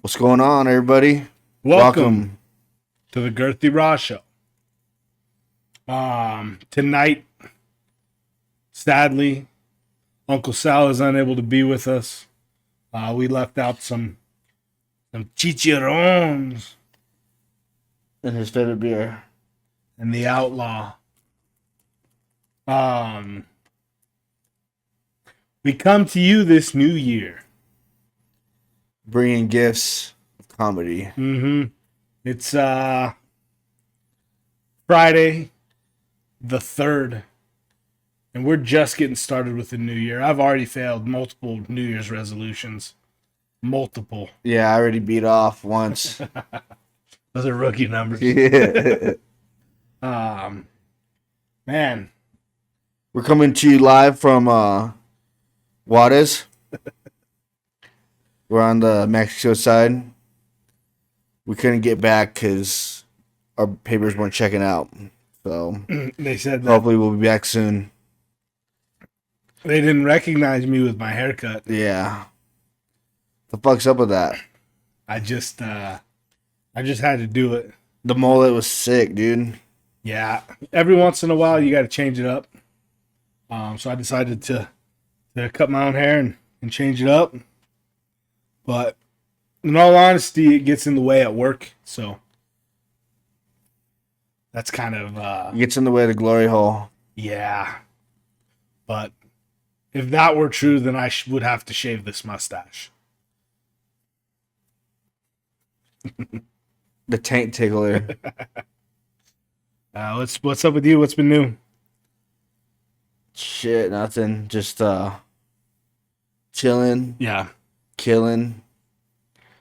What's going on, everybody? Welcome to the Gurthy Raw Show. Tonight, sadly, Uncle Sal is unable to be with us. We left out some chicharrones And his favorite beer. and the Outlaw. We come to you this new year. Bringing gifts of comedy. It's Friday the 3rd, and we're just getting started with the new year. I've already failed multiple New Year's resolutions. Multiple. Yeah, I already beat off once. Those are rookie numbers. Yeah. Man, We're coming to you live from Juarez. We're on the Mexico side. We couldn't get back because our papers weren't checking out. So they said that hopefully we'll be back soon. they didn't recognize me with my haircut. Yeah. The fuck's up with that? I just had to do it. The mullet was sick, dude. Yeah, every once in a while you got to change it up. So I decided to cut my own hair and change it up. But in all honesty, it gets in the way at work. So that's kind of Gets in the way of the glory hole. yeah. But if that were true, then I would have to shave this mustache. The taint tickler. What's up with you? What's been new? Shit, nothing. Just chilling, Yeah. killing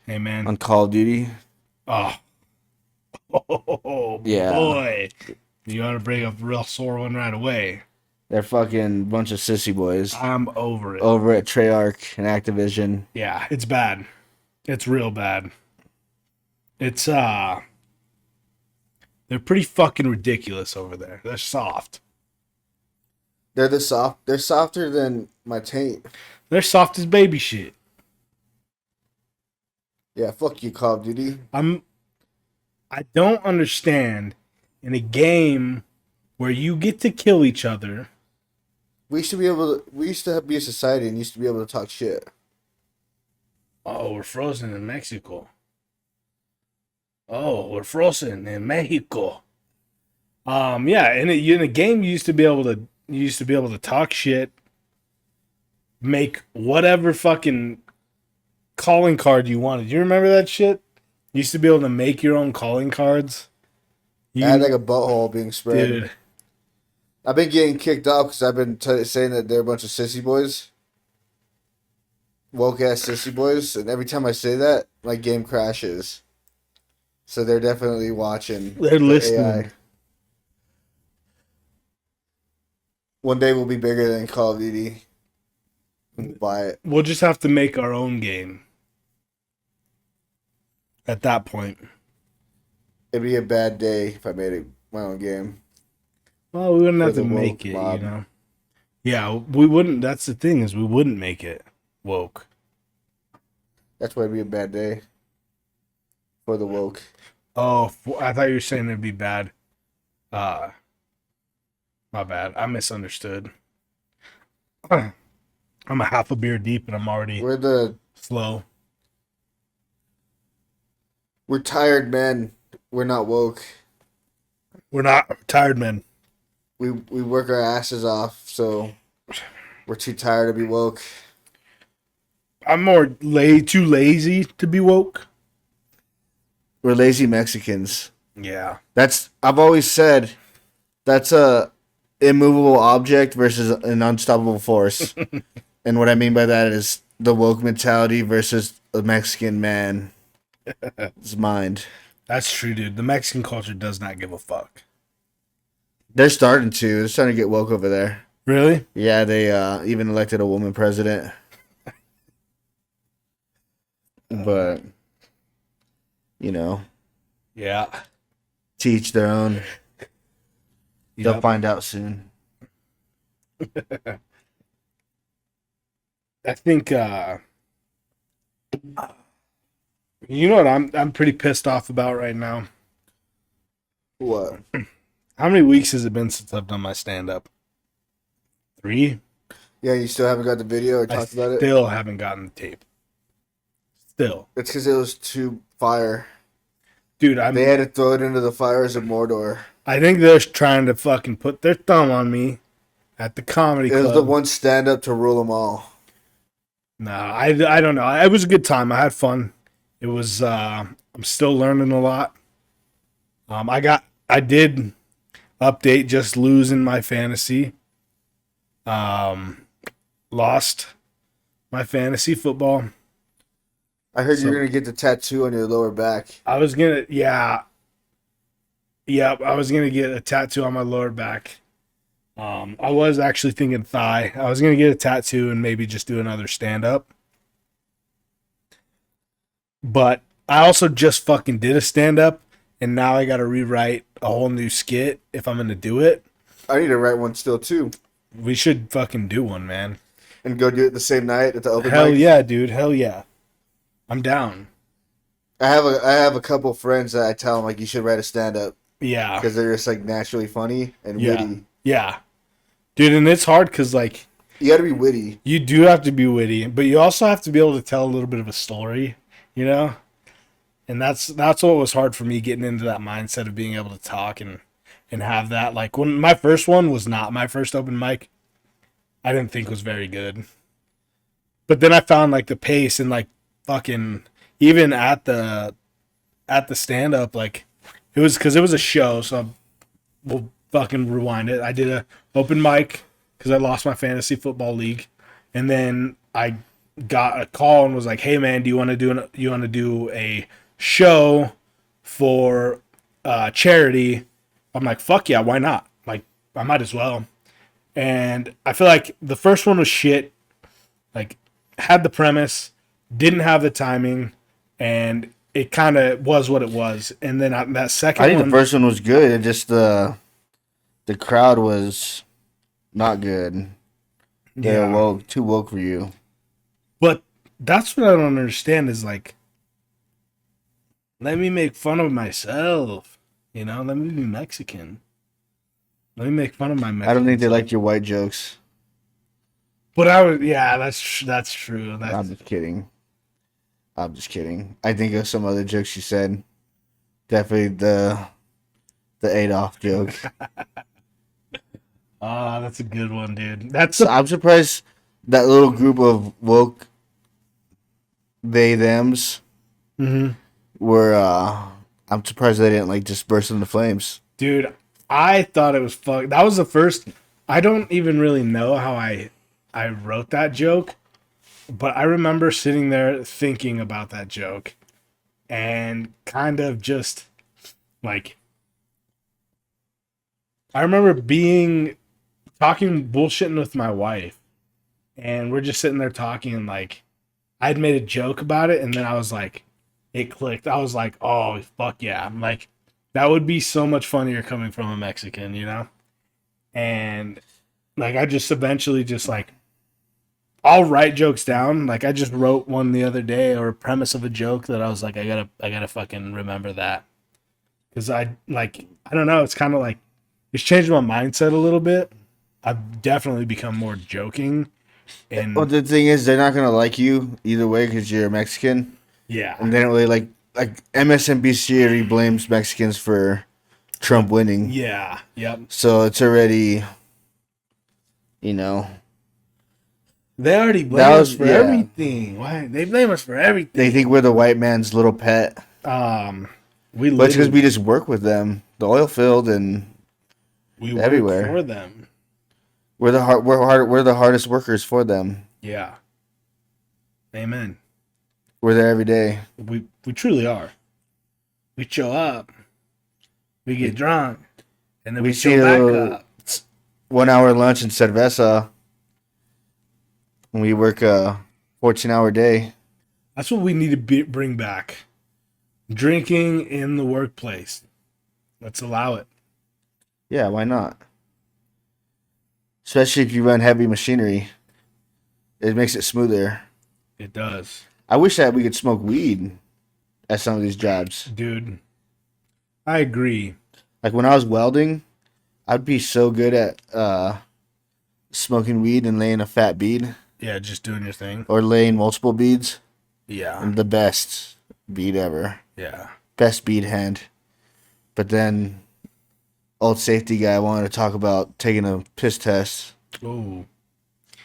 Hey man. on Call of Duty. Oh. Oh Yeah. boy. You ought to bring up a real sore one right away. They're fucking bunch of sissy boys I'm over it. over at Treyarch and Activision. Yeah, it's bad. It's real bad. It's they're pretty fucking ridiculous over there. They're soft. They're softer than my taint. They're soft as baby shit. Yeah, fuck you, Call of Duty. I don't understand in a game where you get to kill each other. We used to be a society and used to be able to talk shit. Oh, we're frozen in Mexico. Oh, we're frozen in Mexico. Yeah, in a game you used to be able to talk shit, make whatever fucking calling card you wanted. You remember that shit? You used to be able to make your own calling cards. I had like a butthole being spread. Dude, I've been getting kicked off because I've been saying that they're a bunch of sissy boys. Woke ass sissy boys. And every time I say that, my game crashes. So they're definitely watching. they're listening. AI. One day we'll be bigger than Call of Duty. We'll buy it. We'll just have to make our own game. At that point. It'd be a bad day if I made my own game. Well, we wouldn't For have to the make woke it, mob. you know. Yeah, we wouldn't. That's the thing is we wouldn't make it woke. That's why it'd be a bad day. For the woke. Oh, I thought you were saying it'd be bad. My bad. I misunderstood. I'm a half a beer deep and I'm already slow. We're tired men. We're not woke. We're not tired men. We work our asses off, so we're too tired to be woke. I'm too lazy to be woke. We're lazy Mexicans. Yeah. I've always said that's a immovable object versus an unstoppable force. And what I mean by that is the woke mentality versus the Mexican man's mind. That's true, dude. The Mexican culture does not give a fuck. They're starting to. They're starting to get woke over there. Really? Yeah, they even elected a woman president. But, you know, Yeah. to each their own. They'll Yep. find out soon. I think You know what I'm pretty pissed off about right now? What? How many weeks has it been since I've done my stand up? 3? Yeah, you still haven't got the video or I talked about it? still haven't gotten the tape. Still. It's because it was too fire. Dude, They had to throw it into the fires of Mordor. I think they're trying to fucking put their thumb on me at the comedy It was club. the one stand up to rule them all. Nah, I don't know. It was a good time. I had fun. It was I'm still learning a lot. I did update just losing my fantasy. Lost my fantasy football. I heard So you're gonna get the tattoo on your lower back. I was gonna I was gonna get a tattoo on my lower back. I was actually thinking thigh. I was gonna get a tattoo and maybe just do another stand up. But I also just fucking did a stand up and now I gotta rewrite a whole new skit if I'm gonna do it. I need to write one still too, We should fucking do one, man. and go do it the same night at the open Hell mic. yeah, dude. Hell yeah. I'm down. I have a couple friends that I tell them like you should write a stand up Yeah. because they're just like naturally funny and Yeah. witty. Yeah. Dude, and it's hard because, like, You got to be witty. you do have to be witty, but you also have to be able to tell a little bit of a story, you know? And that's what was hard for me getting into that mindset of being able to talk and have that. Like, when my first one was not my first open mic, I didn't think was very good. But then I found, like, the pace and, like, fucking, even at the stand up, like, it was because it was a show, so we'll fucking rewind it. I did a open mic because I lost my fantasy football league, and then I got a call and was like, "Hey man, do you want to do a show for charity?" I'm like, "Fuck yeah, why not? Like, I might as well." And I feel like the first one was shit. Like, had the premise, didn't have the timing, and it kind of was what it was. And then that second I think one, the first one was good. It just the crowd was not good. They're woke, too woke for you. But that's what I don't understand is like, let me make fun of myself. You know, let me be Mexican. Let me make fun of my Mexican. I don't think they self. liked your white jokes. But I was, yeah, that's true. I'm just kidding. I'm just kidding. I think of some other jokes you said. Definitely the Adolf joke. That's a good one, dude. That's So I'm surprised that little group of woke they thems were. I'm surprised they didn't like just burst into flames. dude. I thought it was fuck. That was the first. I don't even really know how I wrote that joke, but I remember sitting there thinking about that joke, and kind of just like I remember talking bullshitting with my wife, and we're just sitting there talking, and like I'd made a joke about it, and then I was like, it clicked. I was like, oh fuck yeah! I'm like, that would be so much funnier coming from a Mexican, you know? And like I just eventually just like I'll write jokes down. Like I just wrote one the other day or a premise of a joke that I was like, I gotta fucking remember that. Cause I don't know, it's kinda like it's changed my mindset a little bit. I've definitely become more joking. And Well, the thing is, they're not gonna like you either way because you're Mexican, yeah. and they don't really like MSNBC already blames Mexicans for Trump winning. Yeah. Yep. So it's already, you know, They already blame That us was- for yeah. everything. Why? They blame us for everything. they think we're the white man's little pet. We But it's because literally we just work with them, the oil field, and we everywhere. work for them. we're the hardest workers for them. Yeah. Amen. We're there every day. We truly are. We show up. We get drunk, and then we, We show see back a- up. 1 hour lunch in cerveza. And we work a 14-hour day. That's what we need to bring back. Drinking in the workplace. Let's allow it. Yeah, why not? Especially if you run heavy machinery, it makes it smoother. It does. I wish that we could smoke weed. at some of these jobs. Dude, I agree. Like when I was welding, I'd be so good at smoking weed and laying a fat bead Yeah, just doing your thing. or laying multiple beads. Yeah. And the best bead ever. Yeah. Best bead hand. But then old safety guy wanted to talk about taking a piss test. Oh.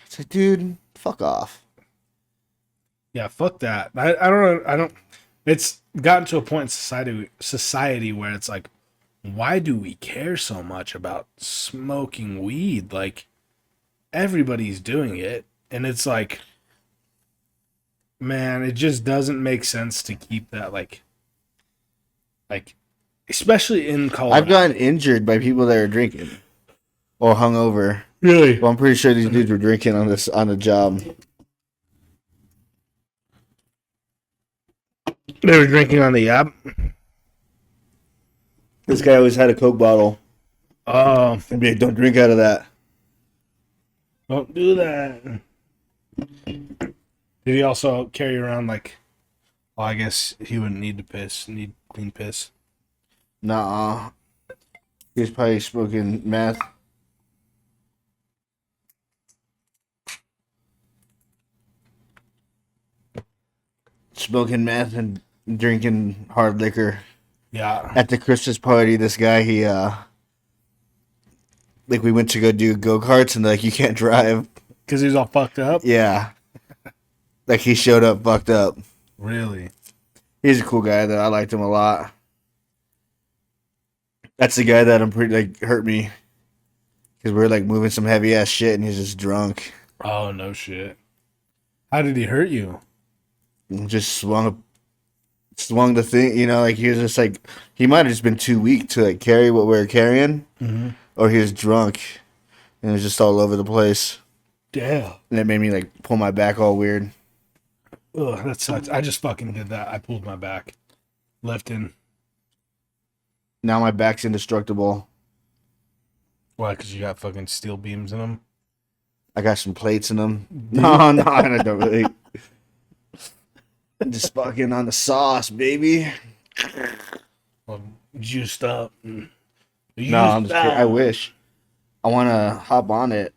It's like, dude, fuck off. Yeah, fuck that. I don't it's gotten to a point in society where it's like, why do we care so much about smoking weed? Like everybody's doing it. And it's like, man, it just doesn't make sense to keep that like especially in Colorado. I've gotten injured by people that are drinking or hungover. Really? Well, I'm pretty sure these dudes were drinking on the job. They were drinking on the app. This guy always had a Coke bottle. Oh, And be like, don't drink out of that. don't do that. Did he also carry around like? Well, I guess he wouldn't need to piss. Need clean piss. Nah. He was probably smoking meth. Smoking meth and drinking hard liquor. Yeah. At the Christmas party, this guy, like we went to go do go-karts and like, you can't drive. Because he was all fucked up. Yeah. Like he showed up fucked up. Really? He's a cool guy though. I liked him a lot. That's the guy that I'm pretty like hurt me. Because we were like moving some heavy ass shit and he's just drunk. Oh no shit. How did he hurt you? And just swung the thing, you know, like he was just like, he might have just been too weak to like carry what we were carrying. Mm-hmm. Or he was drunk and it was just all over the place. Damn. And it made me like pull my back all weird. Ugh, that sucks. I just fucking did that. I pulled my back. Lifting. Now my back's indestructible. Why? Because you got fucking steel beams in them? I got some plates in them. No, I don't really. Just fucking on the sauce, baby. Well, juiced up. No, I'm just kidding. I wish. I want to hop on it.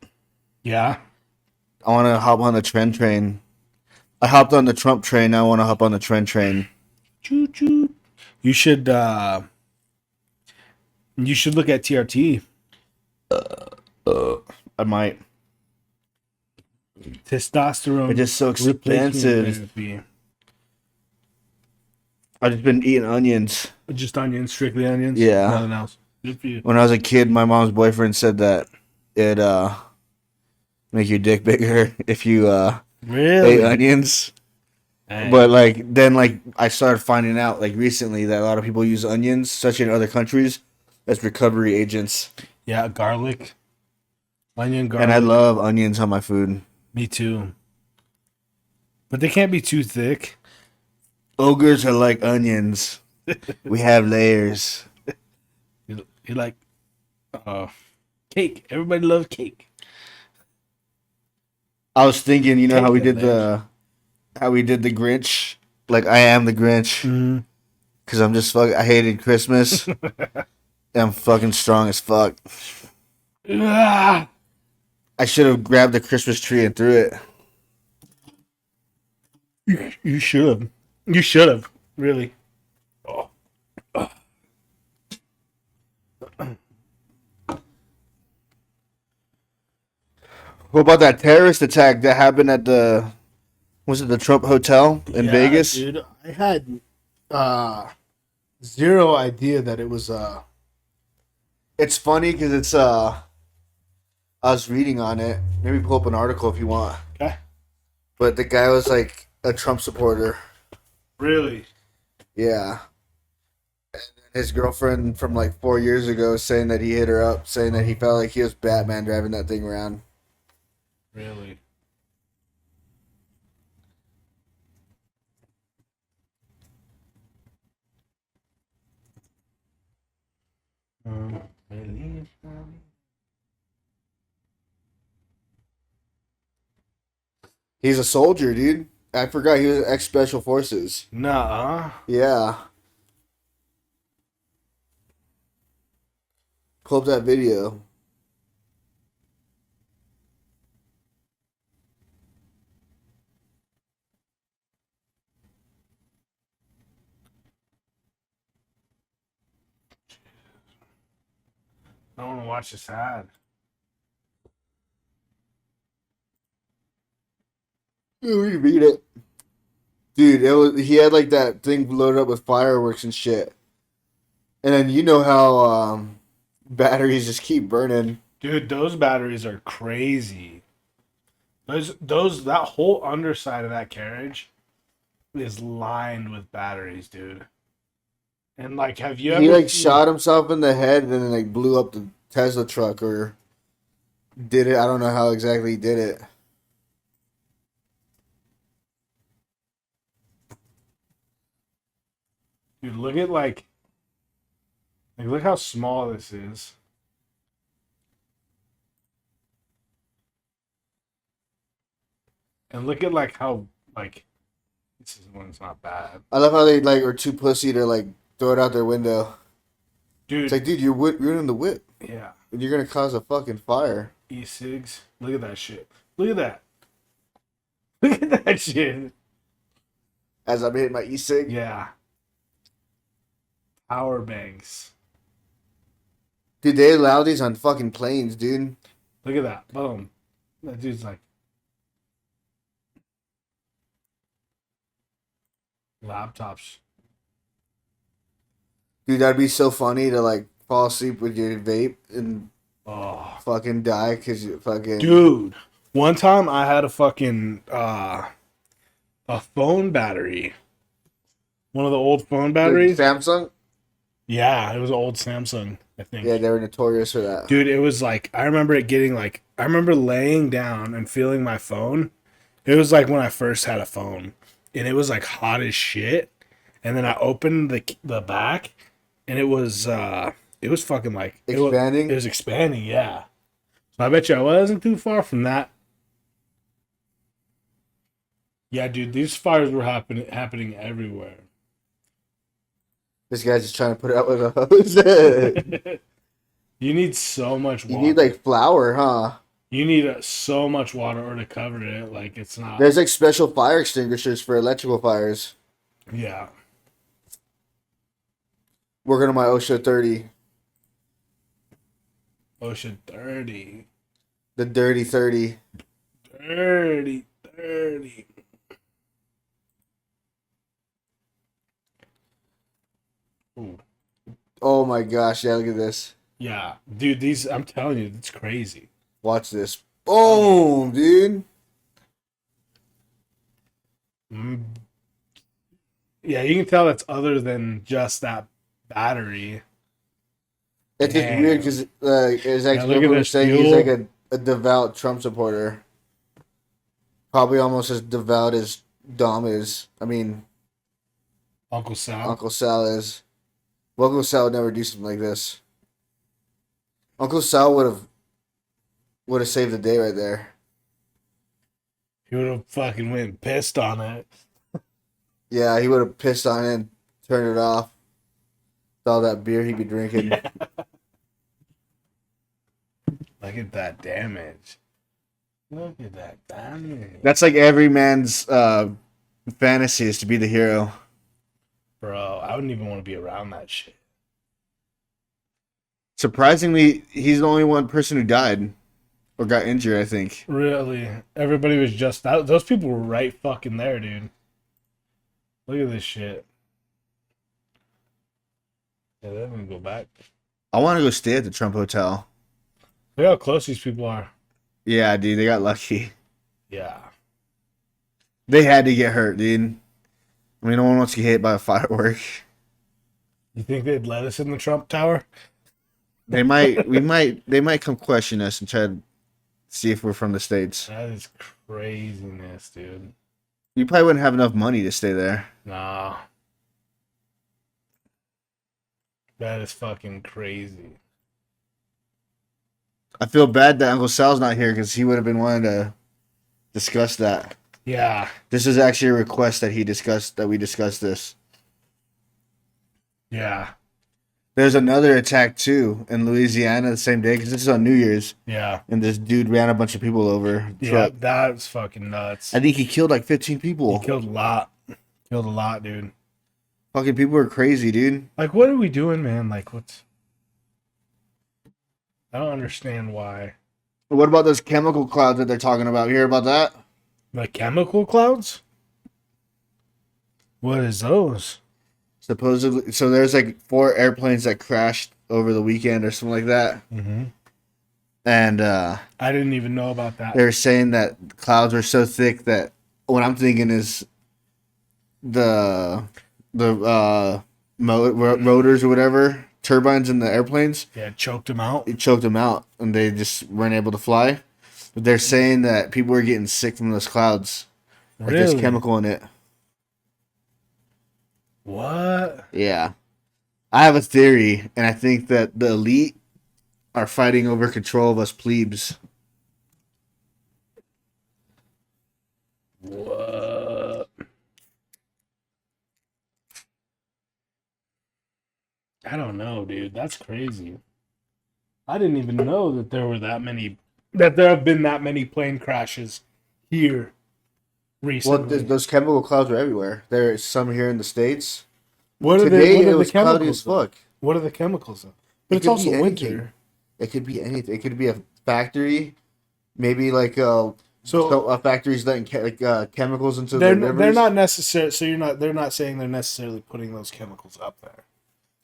Yeah? I want to hop on the trend train. I hopped on the Trump train. Now I want to hop on the trend train. Choo choo. You should look at TRT. I might. Testosterone. It's just so replacement expensive. therapy. I've just been eating onions. Just onions, strictly onions. Yeah. Nothing else. Good for you. When I was a kid, my mom's boyfriend said that it make your dick bigger if you Really? ate onions. Dang. But like then like I started finding out like recently that a lot of people use onions, especially in other countries, as recovery agents. Yeah, garlic. Onion, garlic. And I love onions on my food. Me too. But they can't be too thick. Ogres are like onions. We have layers. You like cake. Everybody loves cake. I was thinking, you know Cake how we and did the Grinch? Like I am the Grinch. Mm-hmm. Cause I'm just I hated Christmas. I'm fucking strong as fuck. Ah! I should have grabbed the Christmas tree and threw it. You should have. You should have. Really. Oh. What about that terrorist attack that happened at was it the Trump Hotel in Vegas? Dude, I had zero idea that it was It's funny because it's I was reading on it. Maybe pull up an article if you want. Okay. But the guy was like a Trump supporter. Really? Yeah. And his girlfriend from like 4 years ago saying that he hit her up, saying that he felt like he was Batman driving that thing around. Really? He's a soldier, dude. I forgot he was ex Special Forces. Nuh-uh. Yeah. Pull up that video. I don't want to watch this ad. You read it. Dude, he had like that thing loaded up with fireworks and shit. And then you know how batteries just keep burning. Dude, those batteries are crazy. That whole underside of that carriage is lined with batteries, dude. And like, have you He ever like shot himself in the head and then like blew up the Tesla truck or did it. I don't know how exactly he did it. Dude, look at like look how small this is. And look at like how like this is one's not bad. I love how they like are too pussy to like throw it out their window. Dude, It's like, dude, you're in the whip. yeah. And you're gonna cause a fucking fire. E-cigs. Look at that shit. Look at that. Look at that shit. As I'm hitting my e-cig. Yeah. Power banks. Dude, they allow these on fucking planes, dude. Look at that. Boom. That dude's like laptops. Dude, that'd be so funny to like fall asleep with your vape and fucking die because you fucking. Dude, one time I had a fucking a phone battery. One of the old phone batteries. Samsung? Yeah, it was an old Samsung, I think. Yeah, they were notorious for that. Dude, it was like I remember it getting like I remember laying down and feeling my phone. It was like when I first had a phone, and it was like hot as shit. And then I opened the back, and it was fucking like Expanding? It was expanding, yeah. So I bet you I wasn't too far from that. Yeah, dude, these fires were happening everywhere. This guy's just trying to put it out with a hose. You need so much water. You need like flour, huh? You need so much water to cover it. Like it's not. There's like special fire extinguishers for electrical fires. Yeah. Working on my OSHA 30. OSHA 30. The dirty 30. Dirty 30. Ooh. Oh my gosh, yeah, look at this. Yeah. Dude, these, I'm telling you, it's crazy. Watch this. Boom, dude. Mm. Yeah, you can tell it's other than just that battery. It's just weird because his Yeah, look at ex-girlfriend was this saying he's fuel. like a devout Trump supporter. Probably almost as devout as Dom is. I mean, Uncle Sal. Uncle Sal is. Well, Uncle Sal would never do something like this. Uncle Sal would have saved the day right there. He would have fucking went and pissed on it. Yeah, he would have pissed on it and turned it off. With all that beer he'd be drinking. Look at that damage. Look at that damage. That's like every man's fantasy is to be the hero. Bro, I wouldn't even want to be around that shit. Surprisingly, he's the only one person who died or got injured, I think. Really? Everybody was just that. Those people were right fucking there, dude. Look at this shit. Yeah, they're gonna go back. I want to go stay at the Trump Hotel. Look how close these people are. Yeah, dude, they got lucky. Yeah. They had to get hurt, dude. I mean, no one wants to get hit by a firework. You think they'd let us in the Trump Tower? They might come question us and try to see if we're from the States. That is craziness, dude. You probably wouldn't have enough money to stay there. Nah. That is fucking crazy. I feel bad that Uncle Sal's not here because he would have been wanting to discuss that. Yeah. This is actually a request that we discussed this. Yeah. There's another attack too in Louisiana the same day because this is on New Year's, Yeah. and this dude ran a bunch of people over. A Yeah. truck. That's fucking nuts. I think he killed like 15 He people. killed a lot. Killed a lot, dude. Fucking people are crazy, dude. Like, what are we doing, man? Like, what's... I don't understand why. What about those chemical clouds that they're talking about? You hear about that? The chemical clouds? What is those? Supposedly, so there's like 4 airplanes that crashed over the weekend or something like that, Mm-hmm. and I didn't even know about that. they're saying that clouds were so thick that what I'm thinking is the rotors or whatever turbines in the airplanes, Yeah, choked him out. it choked them out and they just weren't able to fly. But they're saying that people are getting sick from those clouds. Like Really? there's chemical in it. What? Yeah. I have a theory, and I think that the elite are fighting over control of us plebes. What? I don't know, dude. That's crazy. I didn't even know that there were that there have been that many plane crashes here Well, recently. those chemical clouds are everywhere. There's some here in the States. What are Today what it are was the cloudy as chemicals? fuck. What are the chemicals? But It it's could also be anything. winter. It could be anything. It could be a factory, maybe like So factories letting chemicals into they're the rivers. they're not necessary. So they're not saying they're necessarily putting those chemicals up there,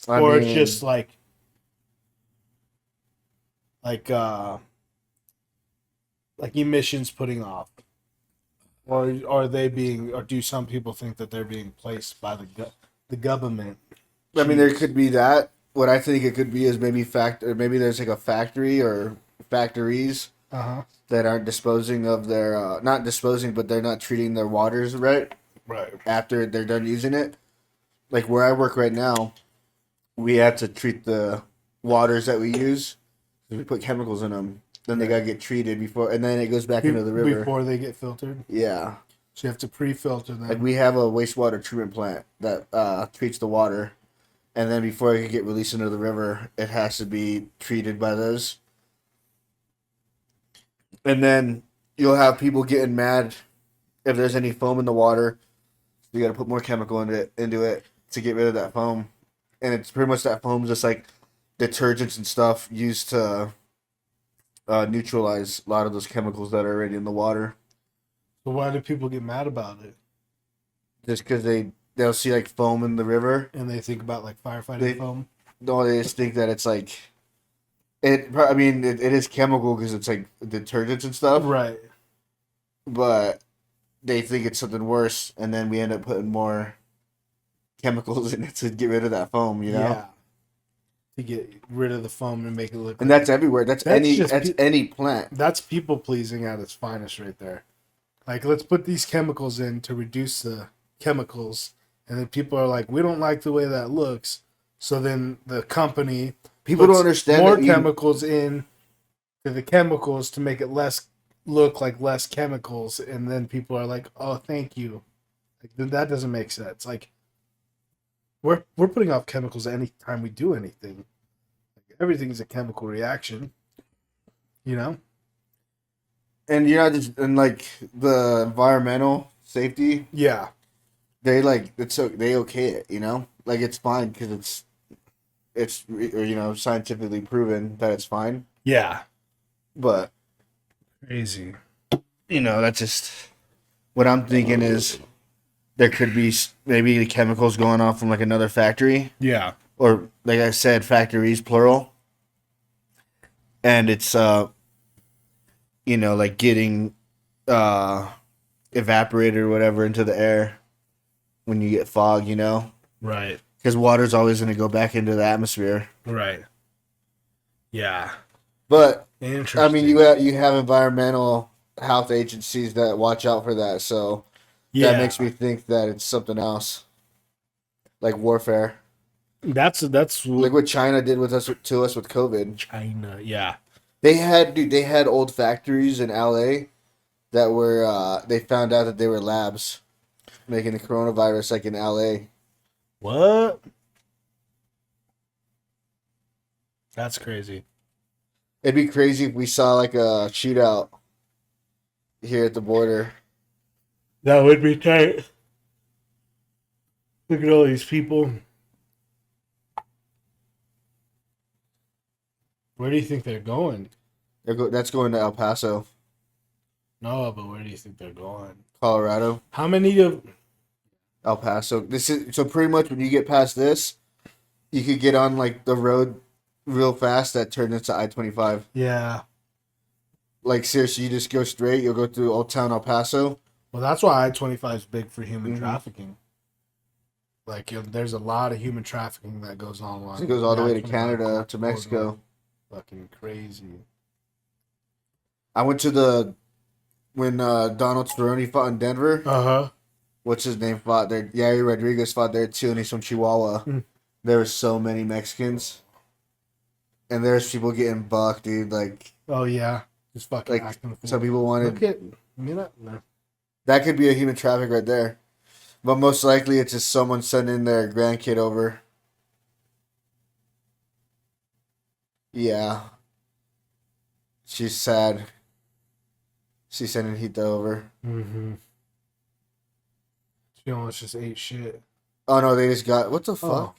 I or mean, it's just like emissions putting off, or are they being, or do some people think that they're being placed by the government? I mean, there could be that. What I think it could be is maybe there's like a factory or factories Uh-huh. that aren't disposing of their not disposing, but they're not treating their waters right Right. after they're done using it. Like where I work right now, we have to treat the waters that we use. We put chemicals in them. Then they gotta get treated before, and then it goes back into the river. Before they get filtered. Yeah, So you have to pre-filter them. like we have a wastewater treatment plant that treats the water, and then before it can get released into the river, it has to be treated by those. And then you'll have people getting mad if there's any foam in the water. You got to put more chemical into it to get rid of that foam, and it's pretty much that foam's just like detergents and stuff used to neutralize a lot of those chemicals that are already in the water. So why do people get mad about it? Just because they'll see like foam in the river. And they think about like firefighting They- foam? No, they just think that it's like I mean, it is chemical because it's like detergents and stuff. Right. But they think it's something worse, and then we end up putting more chemicals in it to get rid of that foam. You know. Yeah. To get rid of the foam and make it look. And that's everywhere. That's just any plant. That's people pleasing at its finest, right there. Like, let's put these chemicals in to reduce the chemicals, and then people are like, we don't like the way that looks. So then the company People puts don't understand more that you- chemicals in to the chemicals to make it look like less chemicals, and then people are like, oh, thank you. Like, then that doesn't make sense. Like, we're putting off chemicals any time we do anything. Like, everything's a chemical reaction, you know. And you're not just and like the environmental safety. Yeah. They like it's so they okay it. You know, like it's fine because it's scientifically proven that it's fine. Yeah. But Crazy. that's just what I'm thinking is there could be maybe the chemicals going off from like another factory, Yeah. or like I said, factories plural, and it's like getting evaporated or whatever into the air when you get fog, Right. because water's always going to go back into the atmosphere. Right. Yeah. But Interesting. I mean, you have environmental health agencies that watch out for that, so that makes me think that it's something else, like warfare, That's like what China did with us with COVID. China. Yeah. They had old factories in LA that were they found out that they were labs making the coronavirus, like in LA. What? That's crazy. It'd be crazy if we saw like a shootout here at the border. That would be tight. Look at all these people. Where do you think they're going? That's going to El Paso, No, but where do you think they're going? Colorado. How many of... El Paso. This is so pretty much when you get past this, you could get on like the road real fast that turns into I-25. Yeah. Like seriously, you just go straight. You'll go through Old Town El Paso. Well, that's why I-25 is big for human Mhm. trafficking. Like, there's a lot of human trafficking that goes on. So it goes all the way to I-25 Canada to Mexico. corridor. Fucking crazy. I went to when Donald Cerrone fought in Denver. Uh-huh. What's his name fought there? Yair Rodriguez fought there too, and he's from Chihuahua. Mm. There were so many Mexicans, and there's people getting bucked, dude. Like, Oh, yeah. Just fucking like acting the fool. some people wanted. Look at... No. That could be a human traffic right there, but most likely it's just someone sending their grandkid over. Yeah, she's sad. She's sending Hita over. Mm-hmm. She almost just ate shit. Oh no, they just got what the fuck? Oh.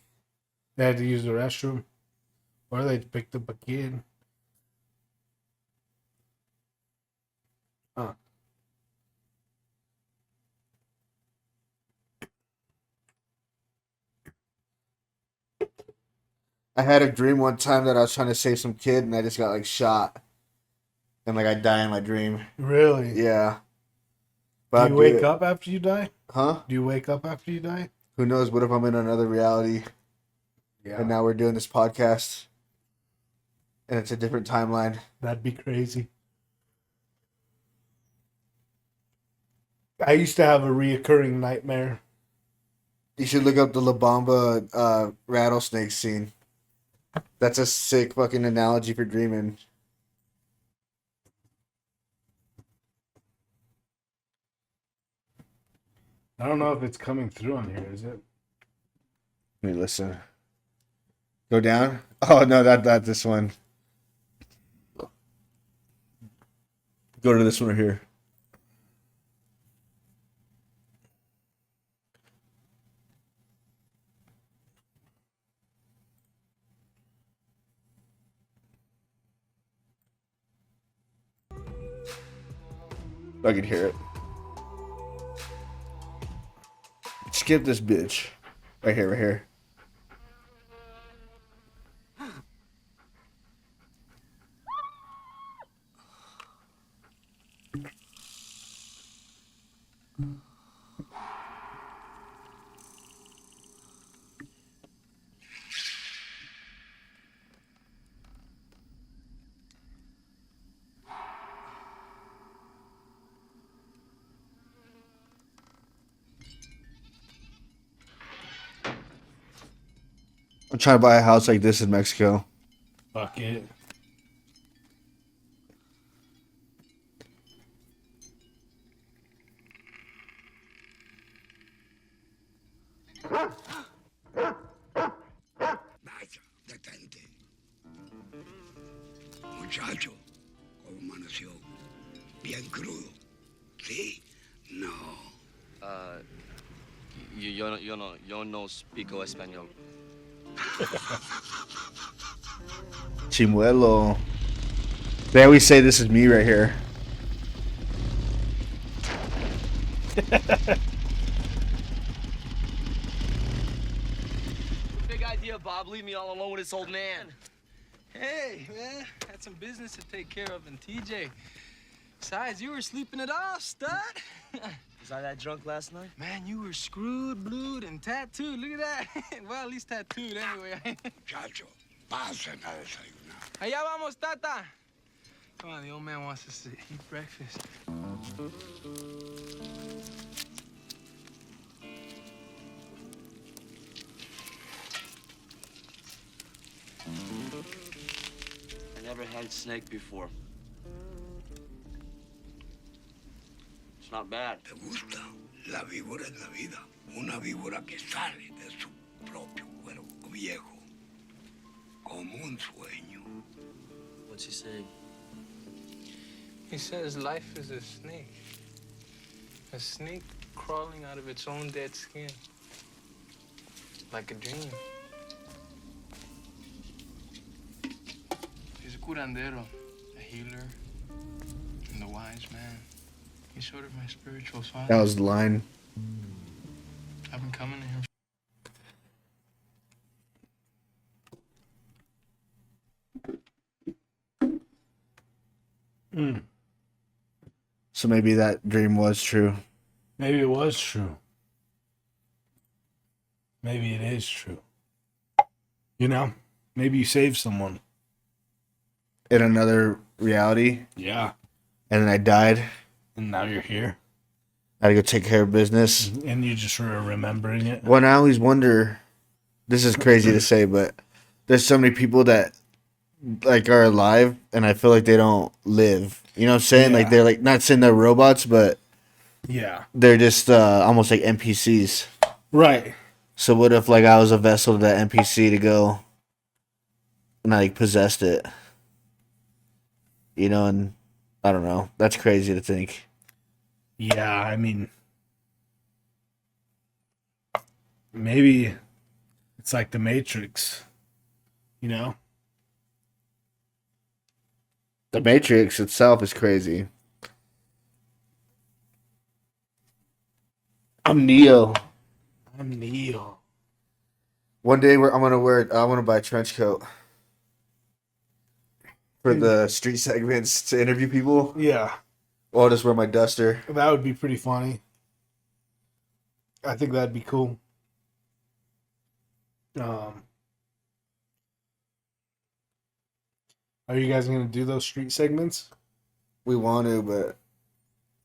They had to use the restroom. Or they picked up a kid. Huh. I had a dream one time that I was trying to save some kid, and I just got like shot, and like I die in my dream. Really? Yeah. Do But you I'll wake it. up after you die? Huh? Do you wake up after you die? Who knows? What if I'm in another reality, Yeah. and now we're doing this podcast, and it's a different timeline. That'd be crazy. I used to have a reoccurring nightmare. You should look up the La Bamba rattlesnake scene. That's a sick fucking analogy for dreaming. I don't know if it's coming through on here, is it? Let me listen. Go down. Oh no, that this one. Go to this one right here. I can hear it. Skip this bitch. Right here, right here. I'm trying to buy a house like this in Mexico. Fuck it. Vaya, detente. Muchacho, ¿cómo amaneció? Bien crudo. ¿Sí? No. Yo no speak español. Chimuelo. They always say this is me right here. Big idea, Bob. Leave me all alone with this old man. Hey, man, had some business to take care of in TJ. Besides, you were sleeping it off, stud. Was I that drunk last night? Man, you were screwed, blued, and tattooed. Look at that. Well, at least tattooed anyway. Muchacho, pasen a desayunar. Allá vamos, Tata. Come on, the old man wants us to eat breakfast. I never had snake before. It's not bad. ¿Te gusta? La víbora es la vida. Una víbora que sale de su propio cuerpo viejo. Como un sueño. What's he saying? He says life is a snake. A snake crawling out of its own dead skin. Like a dream. He's a curandero, a healer, and a wise man. He's sort of my spiritual father. That was the line. I've been coming to him. So maybe that dream was true. Maybe it was true. Maybe it is true. You know, maybe you saved someone. In another reality, Yeah. and then I died. And now you're here. I had to go take care of business. And you just were remembering it. Well, I always wonder. This is crazy to say, but there's so many people that like are alive, and I feel like they don't live. You know what I'm saying? Like Yeah. they're like not saying they're robots, but Yeah. they're just almost like NPCs. Right. So what if like I was a vessel to that NPC to go and I like possessed it? You know, and I don't know. That's crazy to think. Yeah, I mean, maybe it's like the Matrix, you know? The Matrix itself is crazy. I'm Neo. I'm Neo. One day I'm gonna buy a trench coat for the street segments to interview people. Yeah, Or I'll just wear my duster. that would be pretty funny. I think that'd be cool. Are you guys gonna do those street segments? We want to, but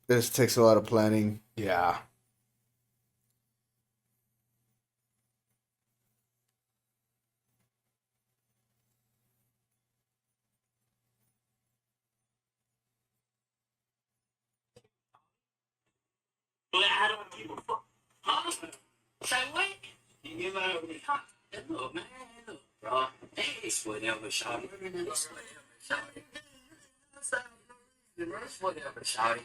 this takes a lot of planning. Yeah. I don't give a fuck. Huh? Say what? You know, look, man, look, bro. It's whatever, shawty. It's whatever, shawty. It's whatever, shawty.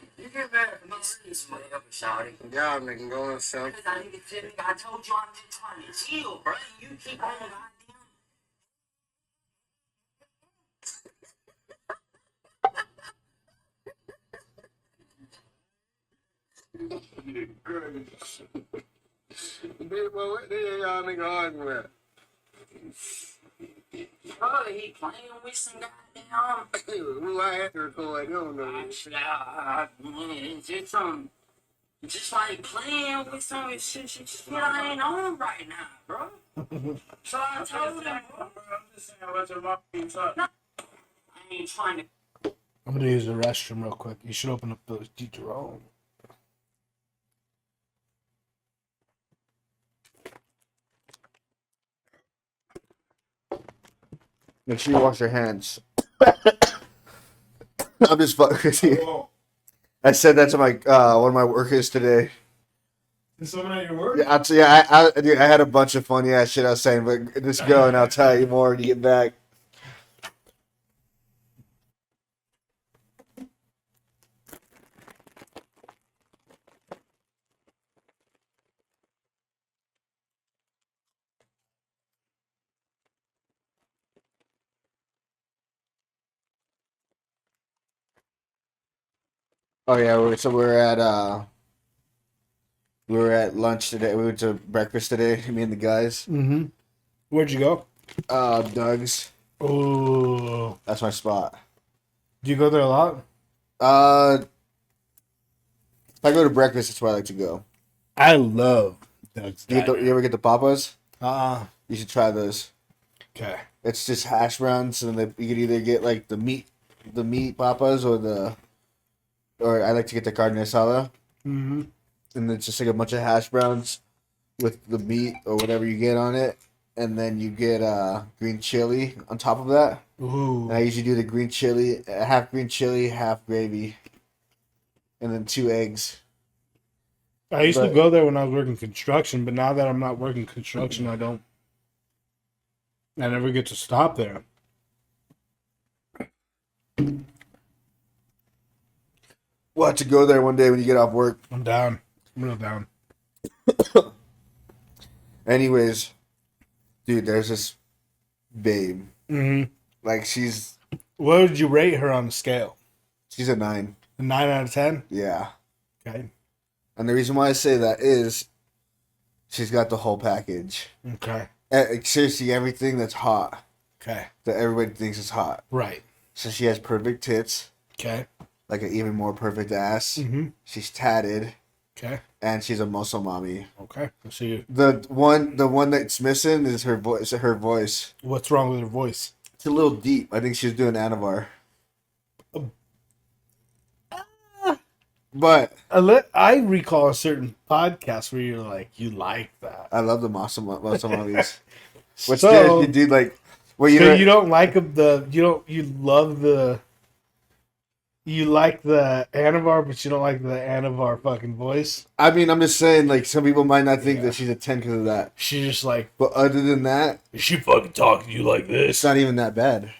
It's whatever, shawty. Y'all nigga going south. Cause I need to tell you, I told you I'm just trying to chill, bro. You keep on goddamn. What the hell y'all nigga arguing with? Bro, he playing with some goddamn. Who I have to record? You don't know. It's just like playing with some shit I ain't on right now, bro. So I told him, bro. I'm just saying, what's your mouth being talk? I ain't trying to. I'm gonna use the restroom real quick. You should open up those teacher own. Make sure you wash your hands. I'm just fucking with you. I said that to my one of my workers today. Is someone at your work? Yeah, dude, I had a bunch of funny ass shit I was saying, but just go and I'll tell you more when you get back. Oh yeah, we were at lunch today. We went to breakfast today. Me and the guys. Mm-hmm. Where'd you go? Doug's. Oh, That's my spot. do you go there a lot? If I go to breakfast, that's where I like to go. I love Doug's. You ever get the papas? Uh-uh. You should try those. Okay. It's just hash browns, and you could either get like the meat papas or I like to get the carne asada, Mm-hmm. and it's just like a bunch of hash browns with the meat or whatever you get on it, and then you get green chili on top of that. Ooh. And I usually do the green chili, half green chili, half gravy, and then 2 eggs. I used to But- go there when I was working construction, but now that I'm not working construction, I never get to stop there. We'll have to go there one day when you get off work. I'm down. I'm real down. Anyways, dude, there's this babe. Mm-hmm. Like she's What would you rate her on the scale? a 9. A 9 out of 10? Yeah. Okay. And the reason why I say that is she's got the whole package. Okay. Seriously, everything that's hot Okay. that everybody thinks is hot. Right. So she has perfect tits, Okay. like an even more perfect ass. Mm-hmm. She's tatted, Okay. and she's a muscle mommy. Okay. I see you. The one that's missing is her voice. Her voice. What's wrong with her voice? It's a little deep. I think she's doing Anavar. But I recall a certain podcast where you're like, you like that. I love the muscle mommies. What So- scares you, dude? Like, well, So you don't like you like the Anavar, but you don't like the Anavar fucking voice. I mean, I'm just saying, like, some people might not think that she's a 10 because of that. She's just like, But other than that, she fucking talking to you like this. it's not even that bad.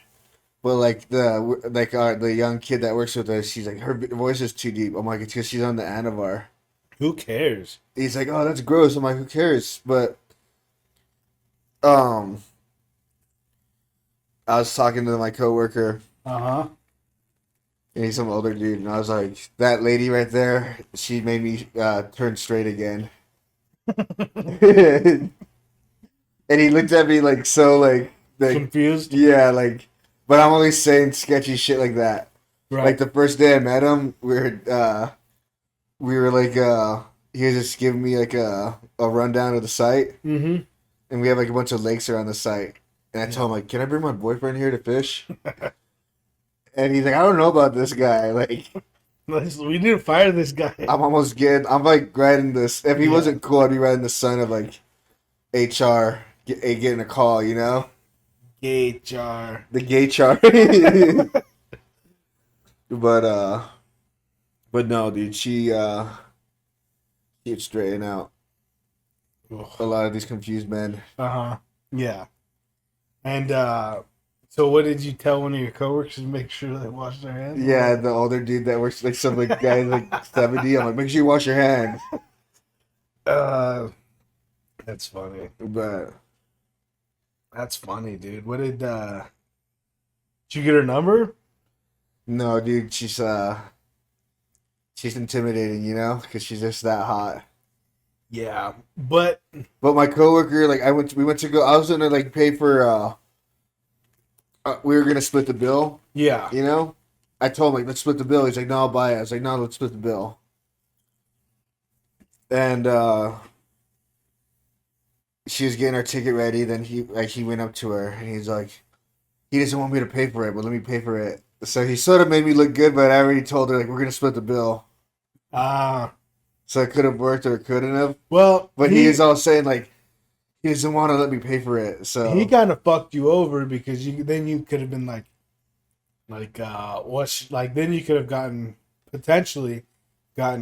But like the young kid that works with us, she's like, her voice is too deep. I'm like, it's because she's on the Anavar. Who cares? He's like, oh, that's gross. I'm like, who cares? But I was talking to my coworker, Uh-huh. and he's some older dude, and I was like, that lady right there, she made me turn straight again. And he looked at me like so like Confused? yeah, like, but I'm only saying sketchy shit like that. Right. Like the first day I met him, we were like he was just giving me like a rundown of the site, Mm-hmm. and we have like a bunch of lakes around the site. And I told him like, can I bring my boyfriend here to fish? And he's like, I don't know about this guy. Like, We need to fire this guy. I'm like writing this. If he Yeah. wasn't cool, I'd be writing the son of like HR getting a call, you know? HR. The gay char. But no, dude, she keeps straightening out a lot of these confused men. Uh-huh. Yeah. And so what did you tell one of your coworkers to make sure they wash their hands? Yeah, the older dude that works like some like guy like 70. I'm like, make sure you wash your hands. That's funny. But That's funny, dude. What did you get her number? no, dude, she's intimidating, you know, because she's just that hot. Yeah. But But my coworker, like, we went to go. I was gonna like pay for. We were gonna split the bill, yeah. you know. I told him like, let's split the bill. He's like, no, I'll buy it. I was like, no, let's split the bill. And she was getting her ticket ready. Then he went up to her and he's like, he doesn't want me to pay for it, but let me pay for it. So he sort of made me look good, but I already told her like we're gonna split the bill. So it could have worked or it couldn't have. Well, But he is all saying like he doesn't want to let me pay for it. So he kind of fucked you over because then you could have been like then you could have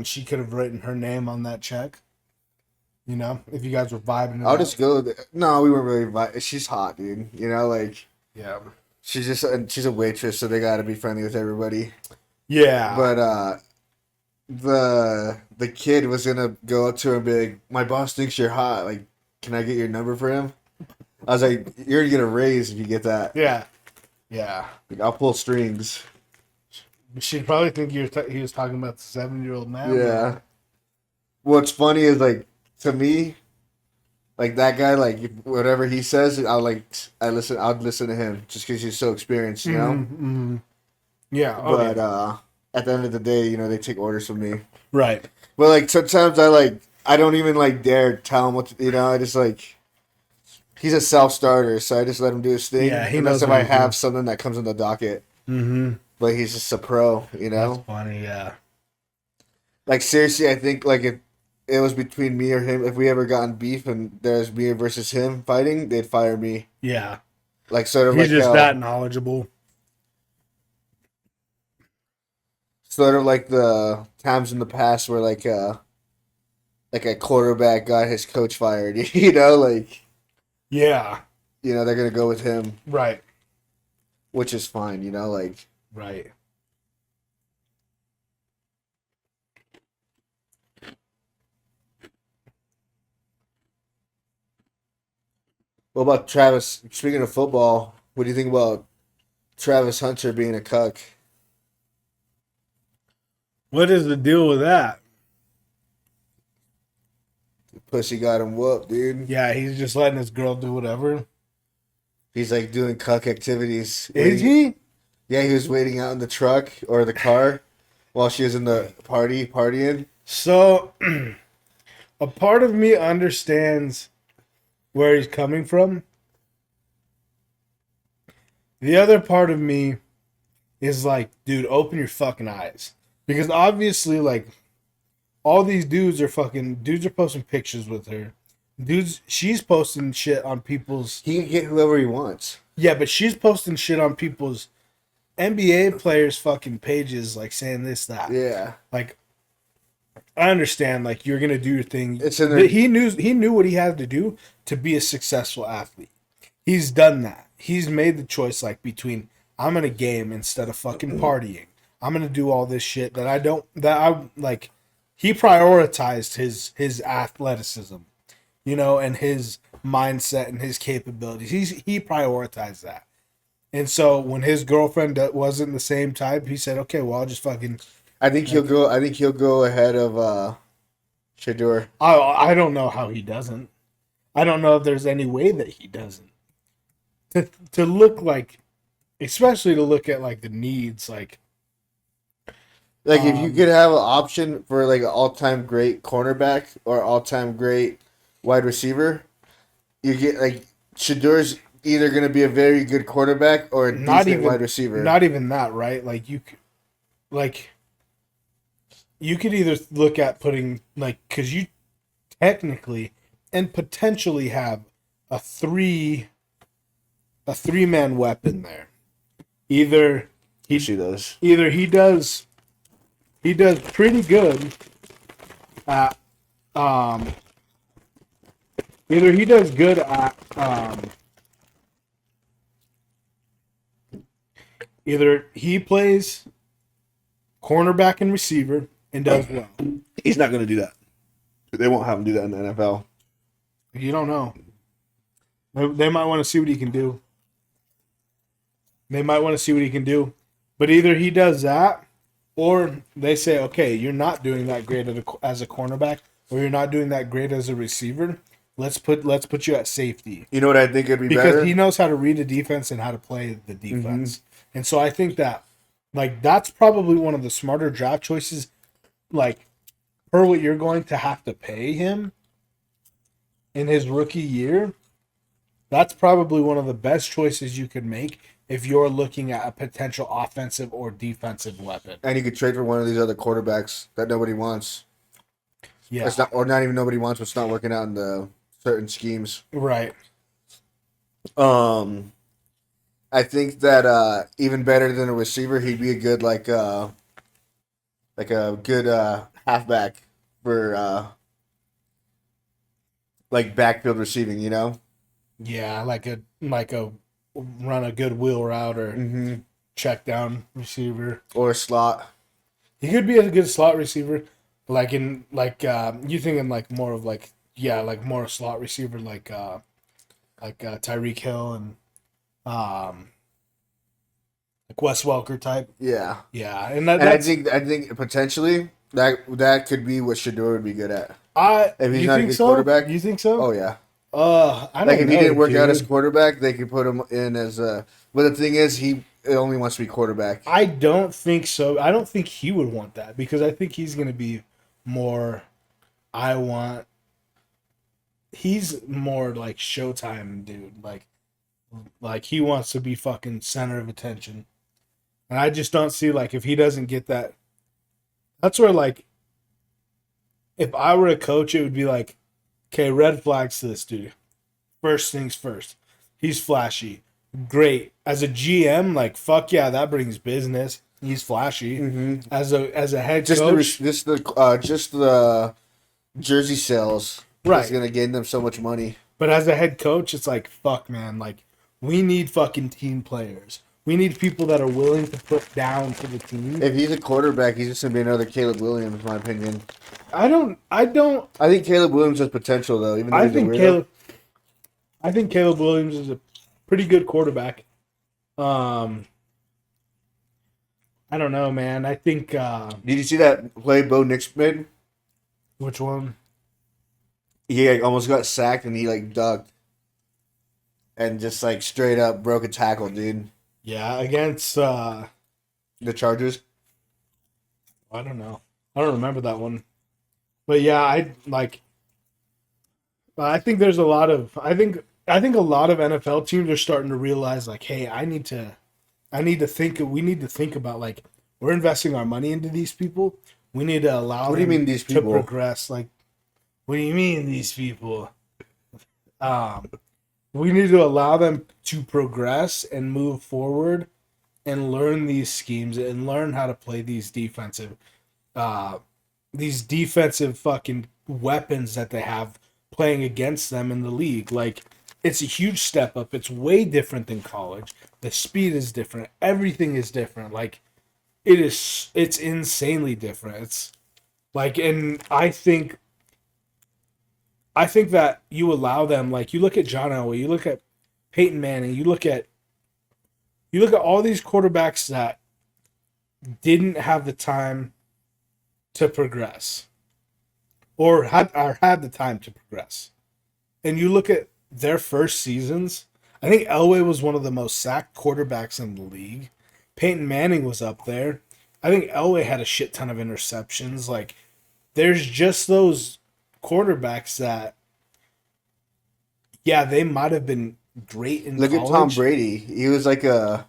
she could have written her name on that check. You know, if you guys were vibing. I'll just go there. No, we weren't really. She's hot, dude. You know, like yeah. she's a waitress, so they got to be friendly with everybody. Yeah. But the kid was gonna go up to her and be like, "My boss thinks you're hot. Like, can I get your number for him?" I was like, "You're gonna get a raise if you get that. yeah. Yeah. Like, I'll pull strings." She'd probably think he was talking about the 7-year-old man. Yeah. What's funny is like to me, like that guy, like whatever he says, I'd listen to him just because he's so experienced, you know. Mm-hmm. Yeah. But Okay. at the end of the day, you know, they take orders from me. Right. But like sometimes I don't even like dare tell him what to, you know. I just like he's a self starter, so I just let him do his thing. Yeah, he unless knows if what I he's have doing. something that comes on the docket. Mm-hmm. But he's just a pro, you know. That's funny. Yeah. Like seriously, I think like if it was between me or him, if we ever got in beef and there's me versus him fighting, they'd fire me. Yeah. Like sort of He's like just that knowledgeable. sort of like the times in the past where like like a quarterback got his coach fired. You know, like Yeah. they're gonna go with him, Right. which is fine. Like Right. what about Travis? Speaking of football, what do you think about Travis Hunter being a cuck? What is the deal with that? Pussy got him whooped, dude. Yeah, he's just letting his girl do whatever. He's like doing cuck activities. Is he? Yeah, he was waiting out in the truck or the car while she was in the partying. So, a part of me understands where he's coming from. The other part of me is like, dude, open your fucking eyes. Because obviously, like, all these dudes are posting pictures with her. She's posting shit on people's. He can get whoever he wants. Yeah, but she's posting shit on people's NBA players' fucking pages, like saying this, that. Yeah. Like, I understand, like, you're gonna do your thing. It's in there. But he knew what he had to do to be a successful athlete. He's done that. He's made the choice, like, between I'm gonna game instead of fucking partying. I'm gonna do all this shit that I like. He prioritized his athleticism, and his mindset and his capabilities. He prioritized that. And so when his girlfriend wasn't the same type, he said, "Okay, well, I'll just fucking." I think he'll go ahead of Shador. I don't know how he doesn't. I don't know if there's any way that he doesn't. To look like, especially to look at like the needs, like if you could have an option for like an all-time great cornerback or all-time great wide receiver, you get like Shador's either going to be a very good quarterback or a decent wide receiver. Not even that, right? You could either look at putting because you technically and potentially have a three-man weapon there. Either he does pretty good at either he does good at either he plays cornerback and receiver and does well. He's not going to do that. They won't have him do that in the NFL. You don't know. They might want to see what he can do. But either he does that, or they say, okay, you're not doing that great as a cornerback, or you're not doing that great as a receiver. Let's put you at safety. You know what I think would be because better? he knows how to read a defense and how to play the defense. Mm-hmm. And so I think that that's probably one of the smarter draft choices. Like, per what you're going to have to pay him in his rookie year, that's probably one of the best choices you could make if you're looking at a potential offensive or defensive weapon. And you could trade for one of these other quarterbacks that nobody wants. Yeah. Not even nobody wants, but it's not working out in the certain schemes. Right. I think that even better than a receiver, he'd be a good halfback for backfield receiving, Yeah, like a run a good wheel route or check down receiver or a slot. He could be a good slot receiver, you thinking more of more a slot receiver like Tyreek Hill and Wes Welker type. Yeah, yeah, and I think potentially that could be what Shador would be good at. If he's not a good quarterback, you think so? Oh yeah. I don't know, if he didn't work out as quarterback, they could put him in as a. But the thing is, he only wants to be quarterback. I don't think so. I don't think he would want that because I think he's going to be more. He's more like Showtime dude. Like he wants to be fucking center of attention, and I just don't see if he doesn't get that. That's where if I were a coach, it would be okay, red flags to this dude. First things first. He's flashy. Great. As a GM, fuck yeah, that brings business. He's flashy. Mm-hmm. As a head coach. Just the jersey sales. Right. It's gonna gain them so much money. But as a head coach, it's like, fuck, man. Like, we need fucking team players. We need people that are willing to put down for the team. If he's a quarterback, he's just gonna be another Caleb Williams, in my opinion. I think Caleb Williams has potential though, even though he's a weirdo. I think Caleb Williams is a pretty good quarterback. I don't know, man. I think Did you see that play Bo Nix made? which one? He like, almost got sacked and he like ducked. And just like straight up broke a tackle, dude. Yeah, against The Chargers. I don't know. I don't remember that one. But yeah, I think there's a lot of I think a lot of NFL teams are starting to realize like, hey, we need to think about like we're investing our money into these people. We need to allow What do you them mean these to people? progress. Like, what do you mean these people? We need to allow them to progress and move forward and learn these schemes and learn how to play these defensive fucking weapons that they have playing against them in the league. Like, it's a huge step up. It's way different than college. The speed is different. Everything is different. Like, it's insanely different. It's like, and I think that you allow them, like, you look at John Elway, you look at Peyton Manning, you look at all these quarterbacks that didn't have the time to progress or had the time to progress. And you look at their first seasons, I think Elway was one of the most sacked quarterbacks in the league. Peyton Manning was up there. I think Elway had a shit ton of interceptions. Like, there's just those quarterbacks that, yeah, they might have been great in Look college. at Tom Brady. He was like a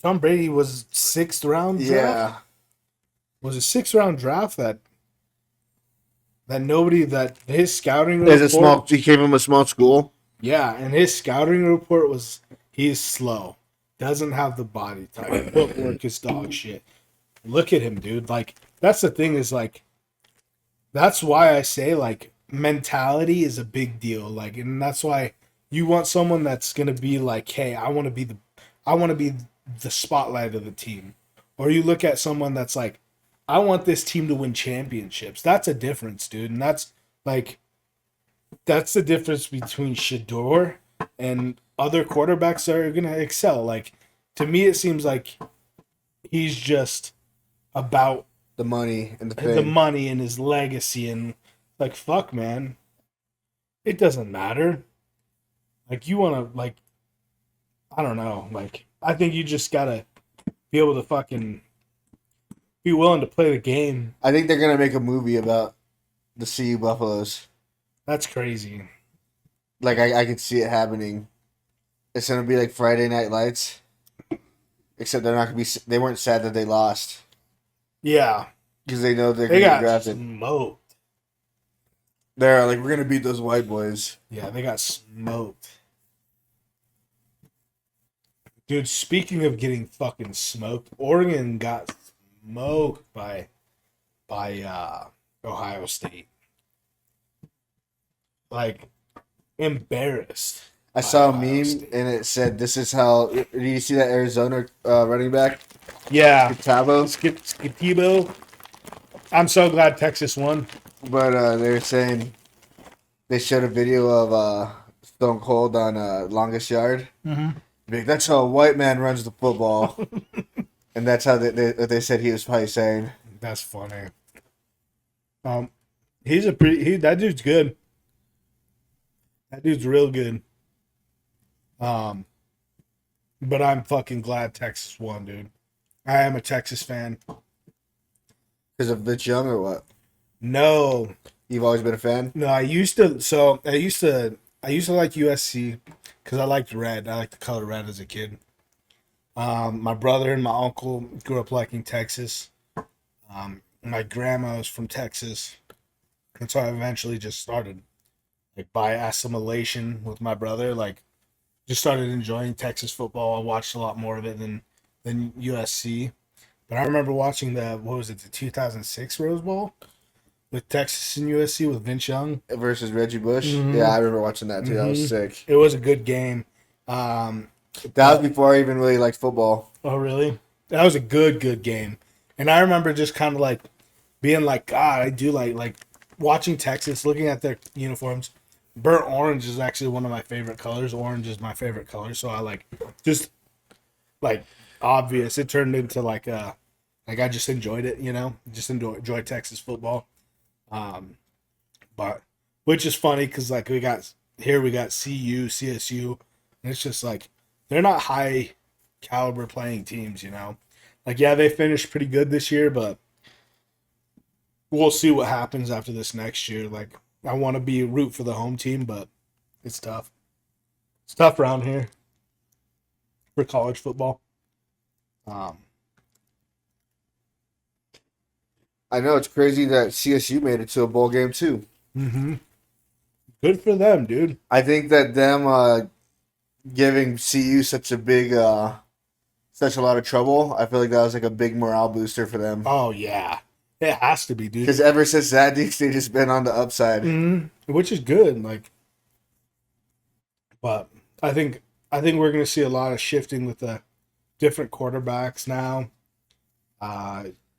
Tom Brady was 6th round draft. yeah. Was a 6th round draft that his scouting There's report. he came from a small school. Yeah, and his scouting report was he's slow. Doesn't have the body type. Footwork is dog shit. Look at him, dude. Like, that's the thing is, like, that's why I say, like, mentality is a big deal. Like, and that's why you want someone that's gonna be like, hey, I want to be the spotlight of the team. Or you look at someone that's like, I want this team to win championships. That's a difference, dude. And that's the difference between Shador and other quarterbacks that are gonna excel. Like, to me, it seems like he's just about The money and the the fame. money and his legacy, and like, fuck, man, it doesn't matter. Like, you want to, like, I don't know, like, I think you just gotta be able to fucking be willing to play the game. I think they're gonna make a movie about the CU Buffaloes. That's crazy. Like I could see it happening. It's gonna be like Friday Night Lights, except they're not gonna be. They weren't sad that they lost Yeah, because they know they're they gonna got get drafted. smoked. They're like, we're gonna beat those white boys. Yeah, they got smoked. Dude, speaking of getting fucking smoked, Oregon got smoked by Ohio State. Like, embarrassed. I saw a Ohio meme State. and it said, "This is how." Did you see that Arizona running back, Yeah, Tabo? Skip. I'm so glad Texas won. But they were saying they showed a video of Stone Cold on Longest Yard. Mm-hmm. Like, that's how a white man runs the football, and that's how they said he was probably saying. That's funny. That dude's good. That dude's real good. But I'm fucking glad Texas won, dude. I am a Texas fan. Because of Vince Young or what? No, You've always been a fan? I used to like USC because I liked red. I liked the color red as a kid. My brother and my uncle grew up liking Texas. My grandma was from Texas, and so I eventually just started, like, by assimilation with my brother, like, just started enjoying Texas football. I watched a lot more of it than USC. But I remember watching the 2006 Rose Bowl. with Texas and USC with Vince Young. versus Reggie Bush. Mhm. Yeah, I remember watching that too. That was Mhm. sick. It was a good game. That was before I even really liked football. Oh, really? That was a good game. And I remember just kind of like being like, God, I do like watching Texas, looking at their uniforms. Burnt orange is actually one of my favorite colors. Orange is my favorite color. So I like just like obvious. It turned into like I just enjoyed it, you know, just enjoy Texas football. But which is funny because like we got CU, CSU, and it's just like they're not high caliber playing teams, you know. Like yeah, they finished pretty good this year, but we'll see what happens after this next year. Like I want to be root for the home team, but it's tough. It's tough around here for college football. I know it's crazy that CSU made it to a bowl game too. Mm-hmm. Good for them, dude. I think that them giving CU such a lot of trouble. I feel like that was like a big morale booster for them. Oh yeah, it has to be, dude. Because ever since that, they just been on the upside. Which is good. Like, but I think we're gonna see a lot of shifting with the different quarterbacks now.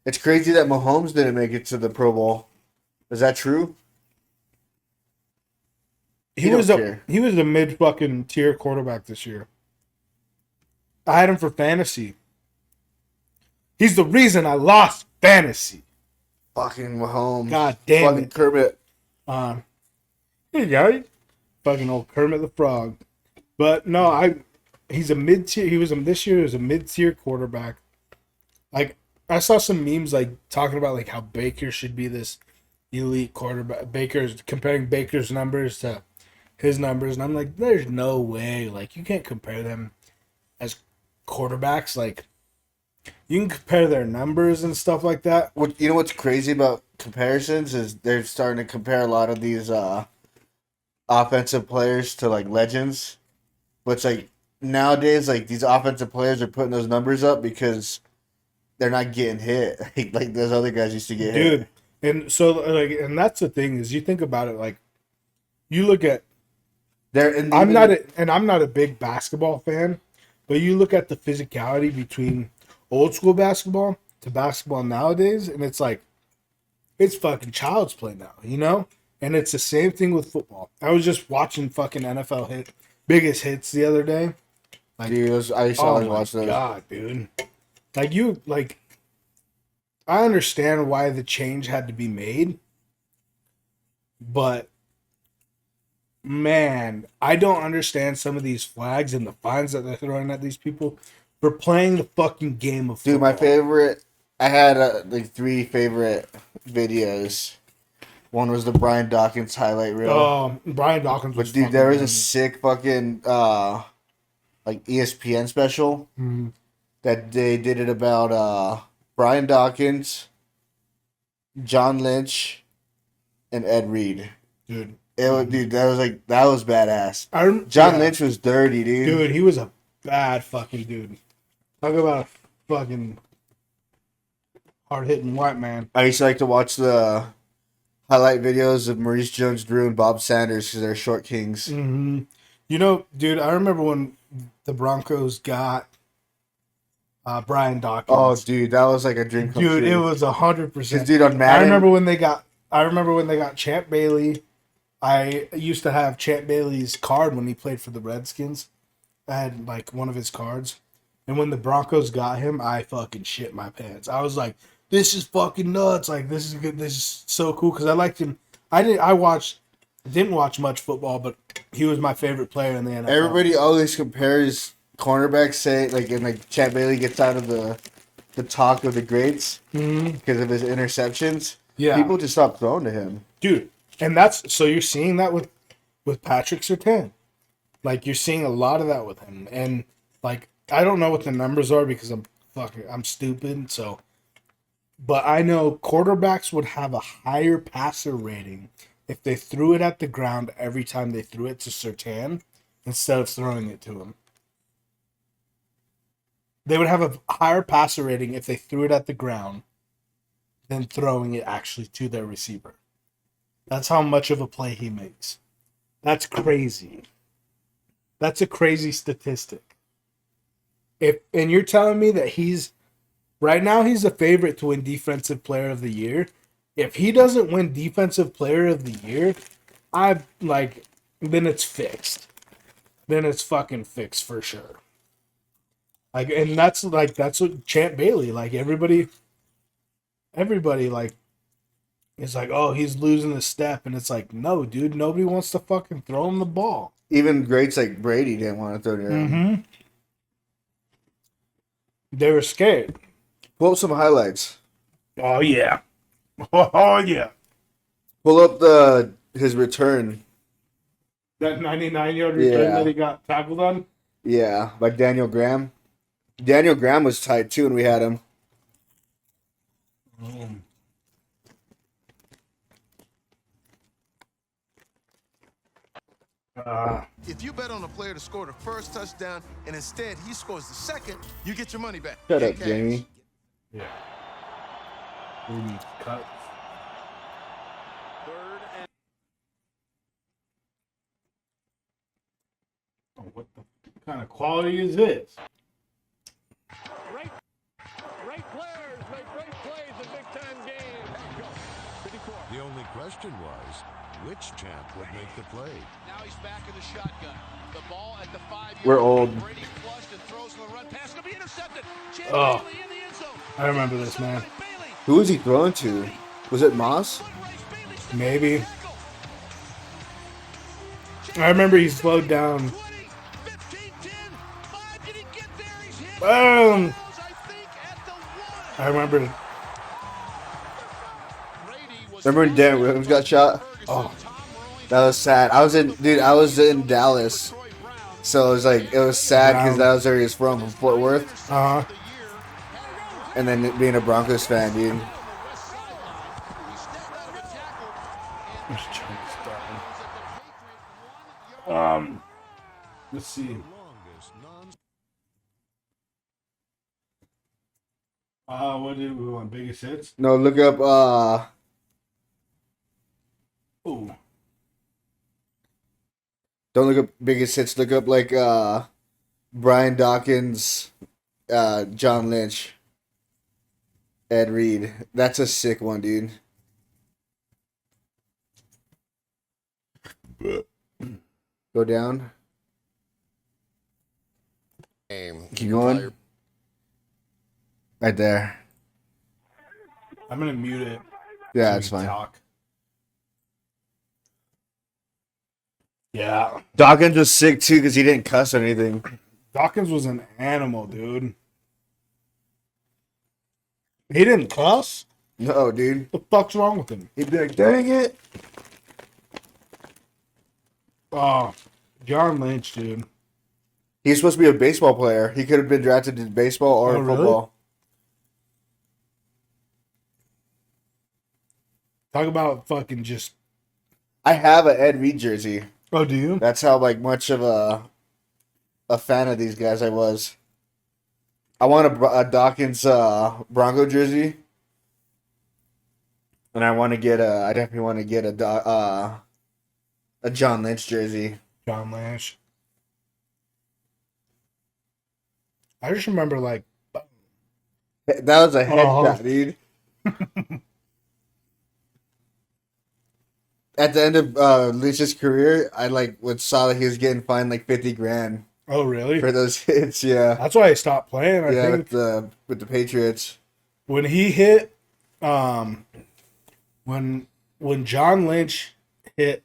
It's crazy that Mahomes didn't make it to the Pro Bowl. Is that true? He don't was care. a mid fucking tier quarterback this year. I had him for fantasy. He's the reason I lost fantasy. Fucking Mahomes. God damn Fucking it. Kermit. Here you go. Fucking old Kermit the Frog. But no, he's a mid tier. This year was a mid tier quarterback. Like I saw some memes like talking about like how Baker should be this elite quarterback. Baker's comparing Baker's numbers to his numbers, and I'm like, there's no way. Like you can't compare them as quarterbacks. Like you can compare their numbers and stuff like that. You know what's crazy about comparisons is they're starting to compare a lot of these offensive players to like legends. But it's like nowadays, like these offensive players are putting those numbers up because they're not getting hit like those other guys used to get hit. Dude. And so like, and that's the thing is you think about it, like you look at, I'm not a big basketball fan, but you look at the physicality between old school basketball to basketball nowadays, and it's like, it's fucking child's play now, you know? And it's the same thing with football. I was just watching fucking NFL biggest hits the other day. Like, Dude, I used to always watch those. God, dude. Like I understand why the change had to be made, but man, I don't understand some of these flags and the fines that they're throwing at these people for playing the fucking game of football. Dude, my favorite. I had like 3 favorite videos. One was the Brian Dawkins highlight reel. Oh, Brian Dawkins was But dude, fucking there was a amazing. sick fucking like ESPN special that they did it about Brian Dawkins, John Lynch, and Ed Reed. Dude. Dude, that was badass. John Lynch was dirty, dude. Dude, he was a bad fucking dude. Talk about a fucking hard hitting white man. I used to like to watch the highlight videos of Maurice Jones-Drew and Bob Sanders because they're short kings. Mm-hmm. You know, dude, I remember when the Broncos got Brian Dawkins. Oh, dude, that was like a dream come Dude, true. it was 100%. Dude, on Madden, I remember when they got Champ Bailey. I used to have Champ Bailey's card when he played for the Redskins. I had like one of his cards. And when the Broncos got him, I fucking shit my pants. I was like, this is fucking nuts. Like, this is good. This is so cool. Because I liked him. Didn't watch much football, but he was my favorite player in the NFL. everybody always compares cornerbacks, say and like Champ Bailey gets out of the talk of the greats because of his interceptions. Yeah. People just stop throwing to him. Dude, and so you're seeing that with Patrick Surtain. Like you're seeing a lot of that with him. And like I don't know what the numbers are because I'm stupid, so but I know quarterbacks would have a higher passer rating if they threw it at the ground every time they threw it to Surtain instead of throwing it to him. They would have a higher passer rating if they threw it at the ground than throwing it actually to their receiver. That's how much of a play he makes. That's crazy. That's a crazy statistic. And you're telling me that he's right now he's a favorite to win Defensive Player of the Year. If he doesn't win Defensive Player of the Year, then it's fixed. Then it's fucking fixed for sure. And that's what Champ Bailey, everybody is like, oh, he's losing the step, and it's like, no, dude, nobody wants to fucking throw him the ball. Even greats like Brady didn't want to throw to him. Mm-hmm. They were scared. Pull up some highlights. Oh yeah. Oh yeah. Pull up his return. That 99-yard return that he got tackled on? Yeah, by Daniel Graham. Daniel Graham was tight too when we had him. If you bet on a player to score the first touchdown and instead he scores the second, you get your money back. Shut In up, cash. Jamie. Yeah. Who needs cuts? Oh, what the kind of quality is this? Great players make great plays in big-time games. The only question was, which champ would make the play? Now he's back in the shotgun. The ball at the 5-yard We're old. Brady flushed and throws the run. Pass will be intercepted. Champ Oh. Bailey in the end zone. I remember this, man. Bailey. Who was he throwing to? Was it Moss? Foot race. Bailey sticks Maybe. the tackle. I remember he slowed down. 20, 15, 10, 5. Did he get there? He's hit. Boom! I think at the 1. I remember. Brady was Remember when Darren Williams got shot? Oh, That was sad. I was in Dallas, so it was sad because that was where he was from Fort Worth, and then being a Broncos fan, dude. let's see. What did we want? Biggest hits? No, look up. Ooh. Don't look up biggest hits. Look up Brian Dawkins, John Lynch, Ed Reed. That's a sick one, dude. Go down. Keep going. Right there. I'm gonna mute it. Yeah, so it's we can fine. talk. Yeah. Dawkins was sick too because he didn't cuss or anything. Dawkins was an animal, dude. He didn't cuss? No, dude. What the fuck's wrong with him? He'd be like, dang it. Oh, John Lynch, dude. He's supposed to be a baseball player. He could have been drafted in baseball or Oh, really? football. Talk about fucking just. I have an Ed Reed jersey. Oh, do you? That's how much of a fan of these guys I was. I want a Dawkins Bronco jersey, and I definitely want to get a John Lynch jersey. John Lynch. I just remember That was a headshot, dude. At the end of Lynch's career, I saw that he was getting fined $50,000 oh, really? for those hits. Yeah, That's why I stopped playing. I think with the Patriots. when he hit, when John Lynch hit,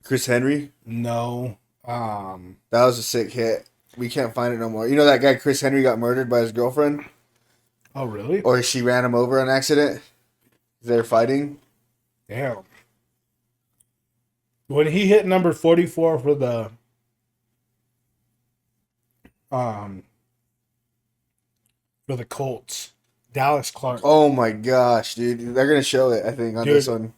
Chris Henry, no, that was a sick hit. We can't find it no more. You know that guy Chris Henry got murdered by his girlfriend, oh, really? or she ran him over on accident. They're fighting. Damn. When he hit number 44 for the Colts, Dallas Clark. Oh my gosh, dude! They're gonna show it. I think on Dude. this one.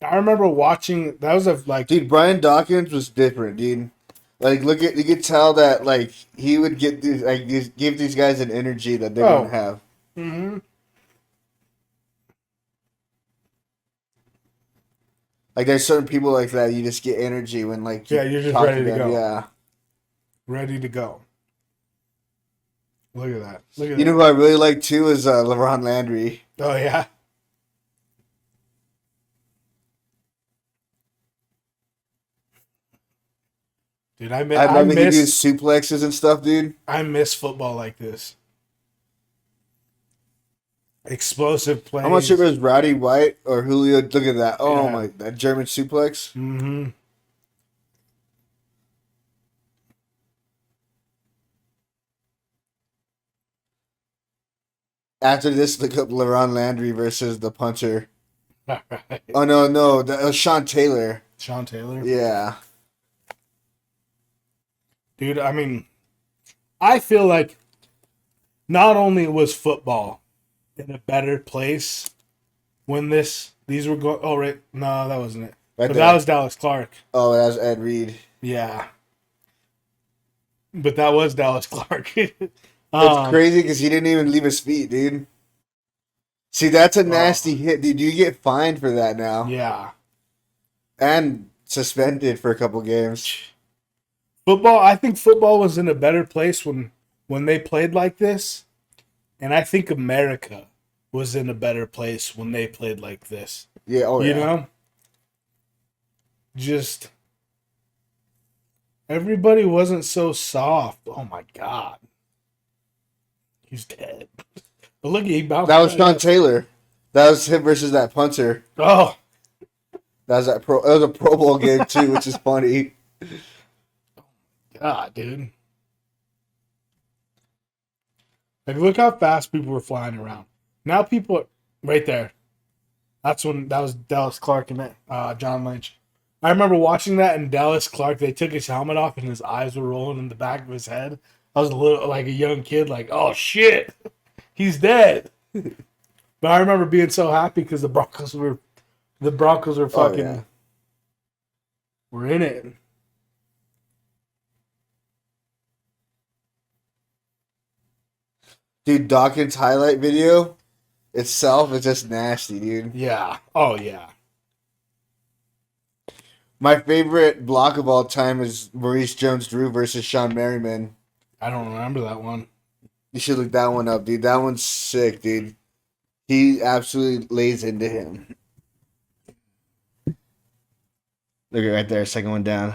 I remember watching. That was Dude, Brian Dawkins was different, dude. You could tell that he would get these give these guys an energy that they don't have. Mm-hmm. Like there's certain people like that. You just get energy when like Yeah, you're just talk ready to them. go. Yeah. Ready to go. Look at that. Look at You know that. who I really like too is LeBron Landry. Oh yeah. Dude, I love that he does suplexes and stuff, dude. I miss football like this. Explosive plays. I'm not sure if it was Roddy White or Julio. Look at that. Oh Yeah. my, that German suplex. Mm-hmm. After this, look up LeBron Landry versus the puncher. All right. Oh no, that was Sean Taylor. Sean Taylor. Yeah. Dude, I mean, I feel like not only was football in a better place when these were going. Oh, right. No, that wasn't it. Right But there. that was Dallas Clark. Oh, that was Ed Reed. Yeah. But that was Dallas Clark. It's crazy because he didn't even leave his feet, dude. See, that's a nasty hit, dude. You get fined for that now. Yeah. And suspended for a couple games. Football, I think football was in a better place when they played like this. And I think America was in a better place when they played like this. Yeah, oh You yeah. know? Just everybody wasn't so soft. Oh my god. He's dead. But look, he bounced. That was right Sean up. Taylor. That was him versus that punter. Oh, That was a Pro Bowl game too, which is funny. God, dude. Like, look how fast people were flying around. Now people, right there. That was Dallas Clark and John Lynch. I remember watching that in Dallas Clark. They took his helmet off and his eyes were rolling in the back of his head. I was like a young kid, like, oh shit, he's dead. But I remember being so happy because the Broncos were fucking, yeah. were in it. Dude, Dawkins' highlight video itself is just nasty, dude. Yeah. Oh yeah. My favorite block of all time is Maurice Jones-Drew versus Sean Merriman. I don't remember that one. You should look that one up, dude. That one's sick, dude. He absolutely lays into him. Look at right there, second one down.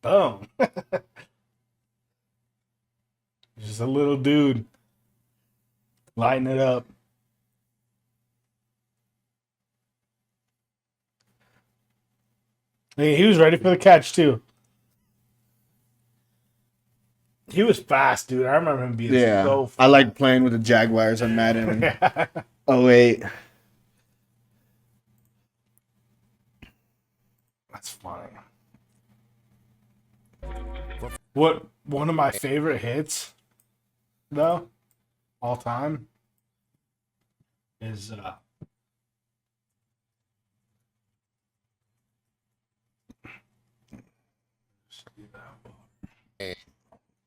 Boom. Just a little dude lighting it up. Hey, he was ready for the catch too. He was fast, dude. I remember him being so fast. I like playing with the Jaguars on Madden. Oh wait, That's funny. What one of my favorite hits, though, all time, is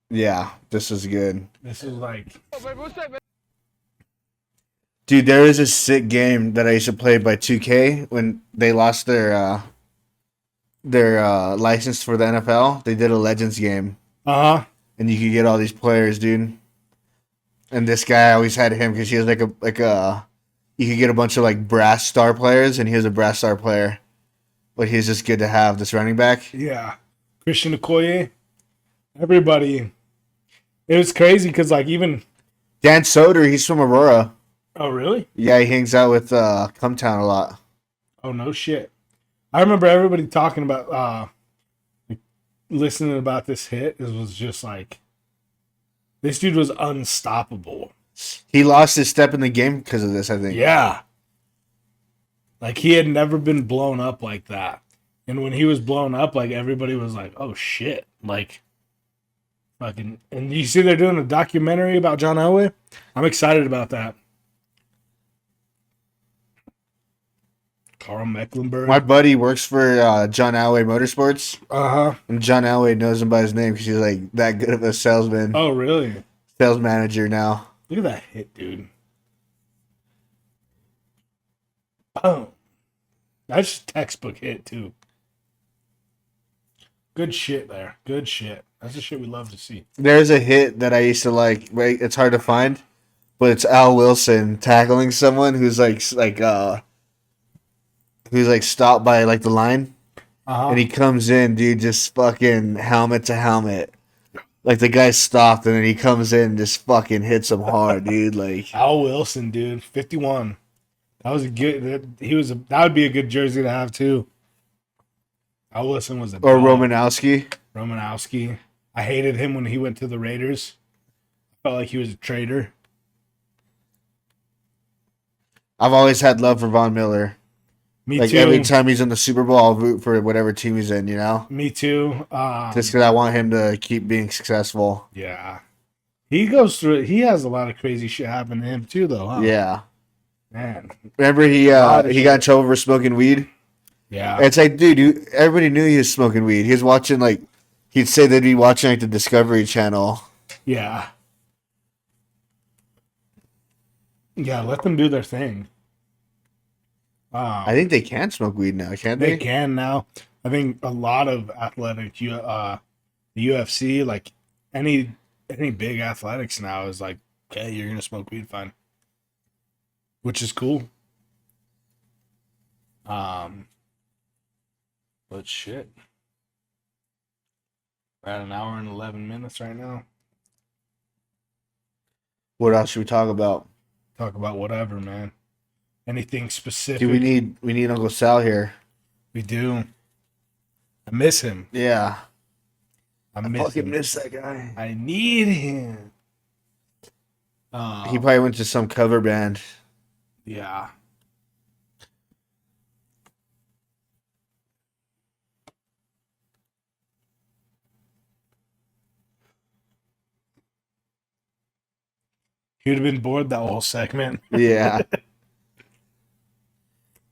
yeah, this is good. this is like Dude, there was a sick game that I used to play by 2K when they lost their license for the NFL. They did a Legends game, and you could get all these players, dude. And this guy, I always had him because he was like a you could get a bunch of like brass star players, and he was a brass star player, but he's just good to have this running back. yeah, Christian Okoye, everybody. It was crazy because like even Dan Soder, he's from Aurora. oh really? Yeah, he hangs out with Cumtown a lot. Oh no shit. I remember everybody talking about like, listening about this hit. It was just like this dude was unstoppable. He lost his step in the game because of this, I think. Yeah. Like he had never been blown up like that. And when he was blown up, like everybody was like, oh shit. Like fucking and you see they're doing a documentary about John Elway? I'm excited about that. Carl Mecklenburg. My buddy works for John Alway Motorsports, and John Alway knows him by his name because he's like that good of a salesman, Oh, really? sales manager now. Look at that hit, dude. Oh, that's just textbook hit too. Good shit there. Good shit. That's the shit we love to see. There's a hit that I used to like. Right, it's hard to find, but it's Al Wilson tackling someone who's stopped by like the line, and he comes in, dude, just fucking helmet to helmet. Like the guy stopped, and then he comes in and just fucking hits him hard, dude. Like Al Wilson, dude, 51. That was a good. That would be a good jersey to have too. Al Wilson was a or dog. Romanowski. I hated him when he went to the Raiders. Felt like he was a traitor. I've always had love for Von Miller. Me Like too. every time he's in the Super Bowl, I'll root for whatever team he's in. You know, Me too. just because I want him to keep being successful. Yeah. He goes through it. He has a lot of crazy shit happen to him too, though, huh? Yeah. Man. Remember he got in trouble for smoking weed. Yeah. It's like, dude, everybody knew he was smoking weed. He was watching like, he'd say they'd be watching like the Discovery Channel. Yeah. Yeah, let them do their thing. I think they can smoke weed now, can't they? They can now. I think a lot of athletic, the UFC, like any big athletics now is like, okay, you're gonna smoke weed, fine, which is cool. But shit, we're at an hour and 11 minutes right now. What else should we talk about? Talk about whatever, man. Anything specific? Dude, we need Uncle Sal here. We do. I miss him. Yeah. I fucking miss that guy. I need him. He probably went to some cover band. Yeah. He would have been bored that whole segment. Yeah.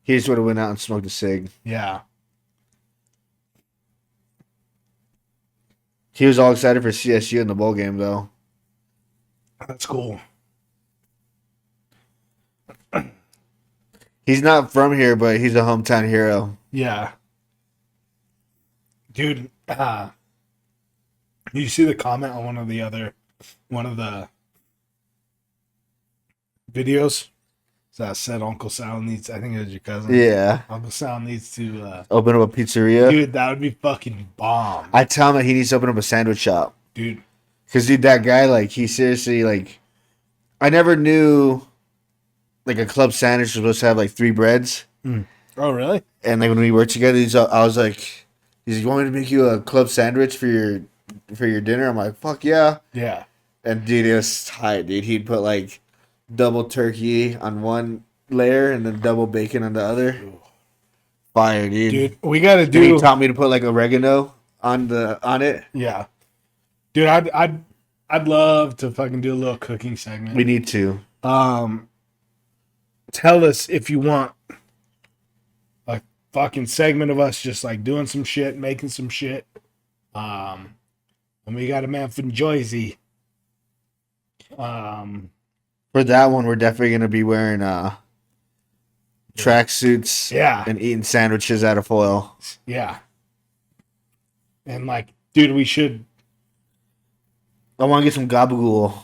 He just would have went out and smoked a cig. Yeah. He was all excited for CSU in the bowl game, though. That's cool. He's not from here, but he's a hometown hero. Yeah. Dude, you see the comment on one of the videos that said Uncle Sal needs, I think it was your cousin. Yeah. Uncle Sal needs to Open up a pizzeria. dude, that would be fucking bomb. I tell him that he needs to open up a sandwich shop. Dude. Because, dude, that guy, like, he seriously, like, I never knew, like, a club sandwich was supposed to have, like, 3 breads. Oh, really? And, like, when we worked together, I was like, he's like, you want me to make you a club sandwich for your dinner? I'm like, fuck yeah. Yeah. And, dude, it was tight, dude. He'd put, like, double turkey on one layer and then double bacon on the other. Fire, dude. Dude, we got to And do. he taught me to put, like, oregano on it. Yeah. Dude, I'd love to fucking do a little cooking segment. We need to. Tell us if you want a fucking segment of us just like doing some shit, making some shit. And we got a man from Jersey. For that one, we're definitely going to be wearing tracksuits and eating sandwiches out of foil. Yeah. And like, dude, we should. I want to get some gabagool.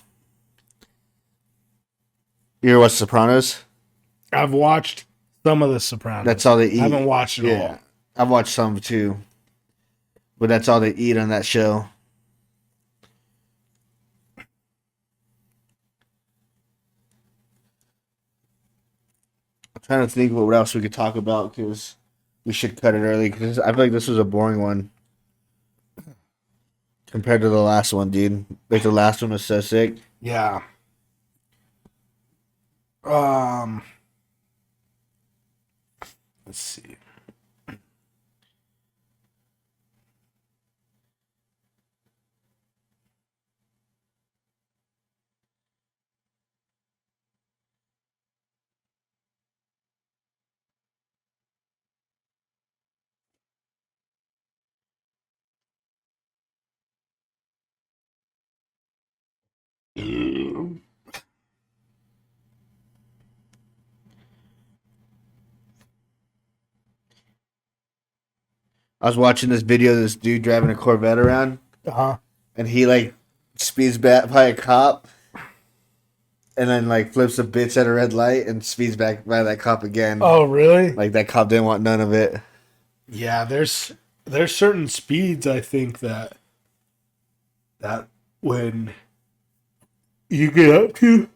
You ever watch Sopranos? I've watched some of The Sopranos. That's all they eat. I haven't watched it all. I've watched some too. But that's all they eat on that show. I'm trying to think what else we could talk about because we should cut it early because I feel like this was a boring one compared to the last one, dude. Like the last one was so sick. Yeah. Let's see. I was watching this video of this dude driving a Corvette around, Uh-huh. and he like speeds back by a cop, and then like flips a bitch at a red light and speeds back by that cop again. Oh, really? Like that cop didn't want none of it. Yeah, there's certain speeds I think that when you get up to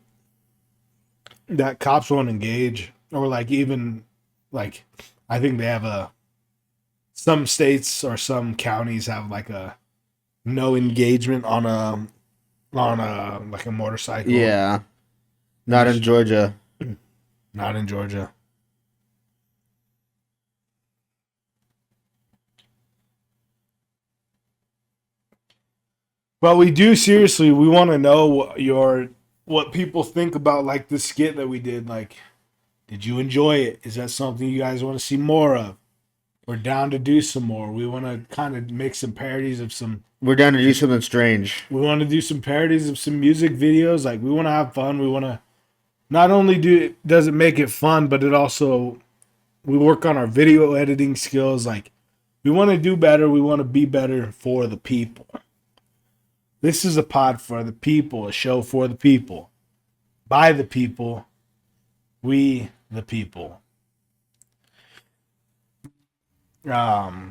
that cops won't engage, or like even like I think they have some states or some counties have like a no engagement on a like a motorcycle. Yeah, not in Georgia. Not in Georgia. But we do seriously. We want to know what people think about like the skit that we did. Like, did you enjoy it? Is that something you guys want to see more of? We're down to do some more. We want to kind of make some parodies of some. We're down to do something strange. We want to do some parodies of some music videos. Like, we want to have fun. We want to not only does it make it fun, but it also we work on our video editing skills. Like, we want to do better. We want to be better for the people. This is a pod for the people, a show for the people, by the people, we the people. Yeah.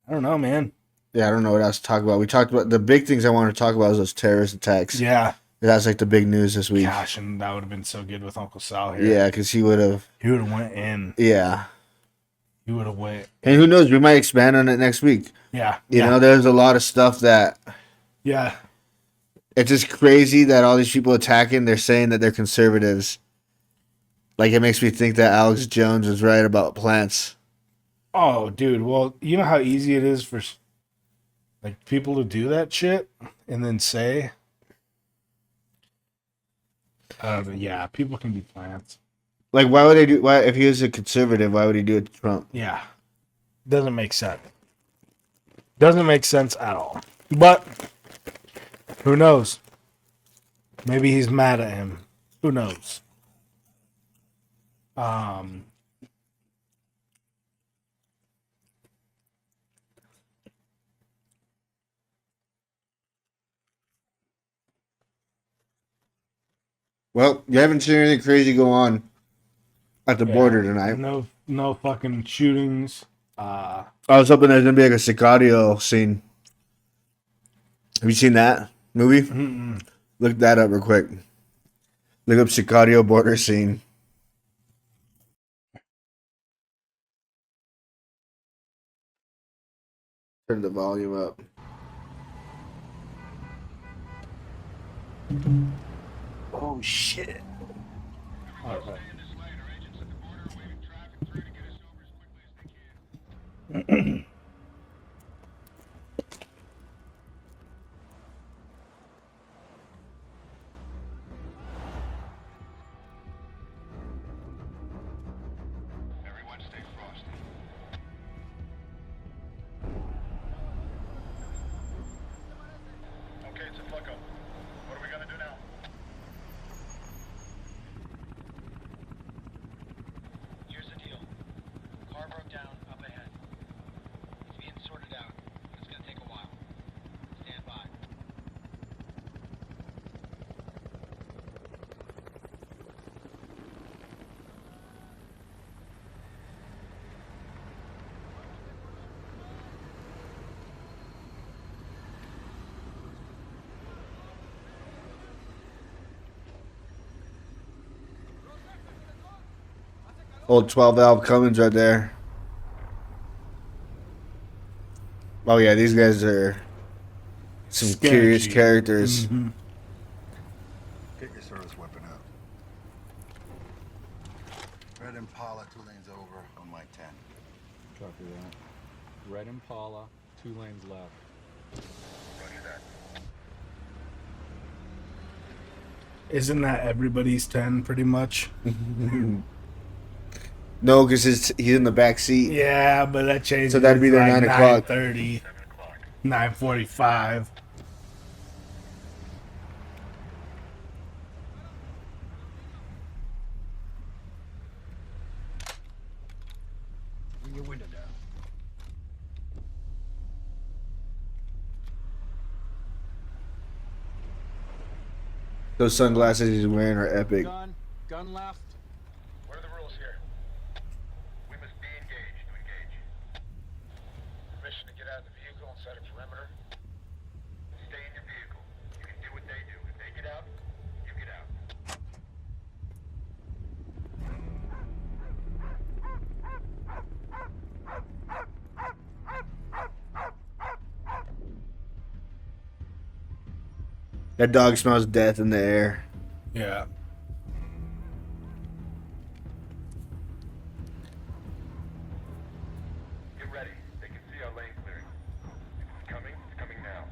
I don't know, man. Yeah, I don't know what else to talk about. We talked about the big things I wanted to talk about was those terrorist attacks. Yeah. That's like the big news this week. Gosh, and that would have been so good with Uncle Sal here. Yeah, because he would have. He would have went in. Yeah. He would have went. And who knows? We might expand on it next week. Yeah. You know, there's a lot of stuff that. Yeah. It's just crazy that all these people attacking, they're saying that they're conservatives. Like, it makes me think that Alex Jones was right about plants. Oh, dude. Well, you know how easy it is for like people to do that shit and then say, yeah, people can be plants. Like, why would they do? Why, if he was a conservative, why would he do it to Trump? Yeah. Doesn't make sense. Doesn't make sense at all. But who knows? Maybe he's mad at him. Who knows? Well, you haven't seen anything crazy go on at the border tonight. No fucking shootings. I was hoping there's gonna be like a Sicario scene. Have you seen that movie? Mm-mm. Look that up real quick. Look up Sicario border scene. Turn the volume up. Oh shit. All right. Everyone stay frosty. Okay, it's a fuck up. What are we gonna do now? Here's the deal. Car broke down up ahead. It's being sorted out, but it's gonna take a while. Stand by. Old 12 valve Cummins right there. Oh yeah, these guys are some Sketchy. curious characters. Mm-hmm. Get your service weapon out. Red Impala, 2 lanes over on my 10. Copy that. Red Impala, 2 lanes left. Roger that. Isn't that everybody's 10 pretty much? No, because he's in the back seat. Yeah, but that changes. So that'd be their like 9 o'clock. 9:30. 7 o'clock. 9:45. Bring your window down. Those sunglasses he's wearing are epic. Gun left. What are the rules here? We must be engaged to engage. Permission to get out of the vehicle and set a perimeter. Stay in your vehicle. You can do what they do. If they get out, you get out. That dog smells death in the air. Yeah. Get ready. They can see our lane clearing. If it's coming now.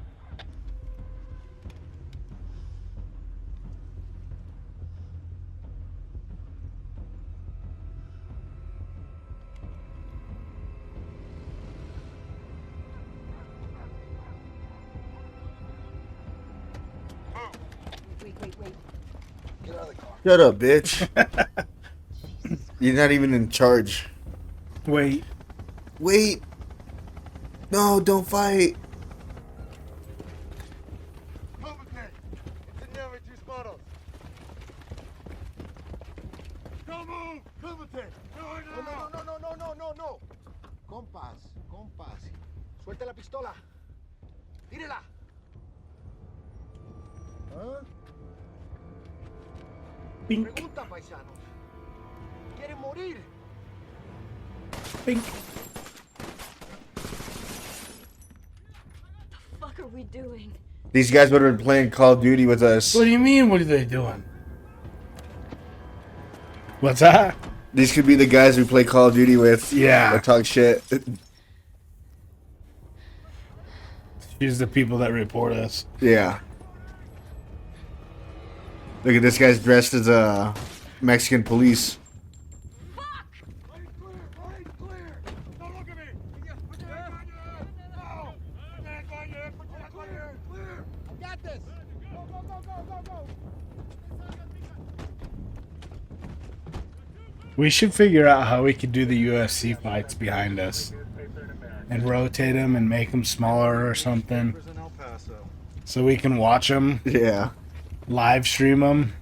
Get out of the car. Shut up, bitch. You're not even in charge. Wait. Wait. No, don't fight. No. Compas. Suelta la pistola. Tírela. ¿Ah? Pink. Pregunta, paisanos. ¿Quieren morir? Pink. The fuck are we doing? These guys would have been playing Call of Duty with us. What do you mean? What are they doing? What's that? These could be the guys we play Call of Duty with. Yeah. That talk shit. These are the people that report us. Yeah. Look at this guy's dressed as a Mexican police. We should figure out how we could do the UFC fights behind us and rotate them and make them smaller or something so we can watch them, Yeah. live stream them.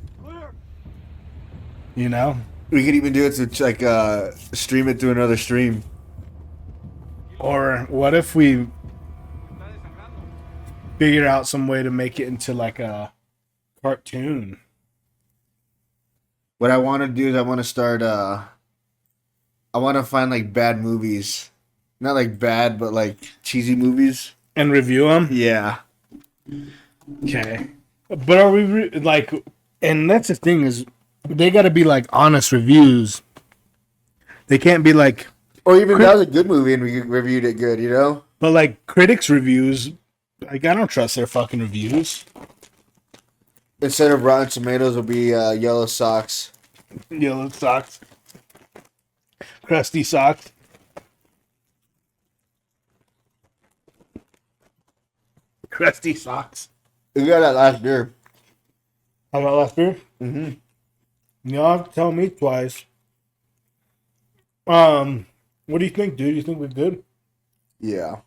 You know? We could even do it to like stream it to another stream. Or what if we figure out some way to make it into like a cartoon? What I want to do is I want to start. I want to find like bad movies, not like bad, but like cheesy movies. And review them? Yeah. Okay. But are we like, and that's the thing is, they got to be like honest reviews. They can't be like, or even that was a good movie and we reviewed it good, you know. But like critics' reviews, like I don't trust their fucking reviews. Instead of Rotten Tomatoes, will be Yellow Socks. Yellow socks. Crusty socks. Crusty socks. We got that last beer. How about last beer? Mm-hmm. You don't have to tell me twice. What do you think, dude? You think we're good? Yeah.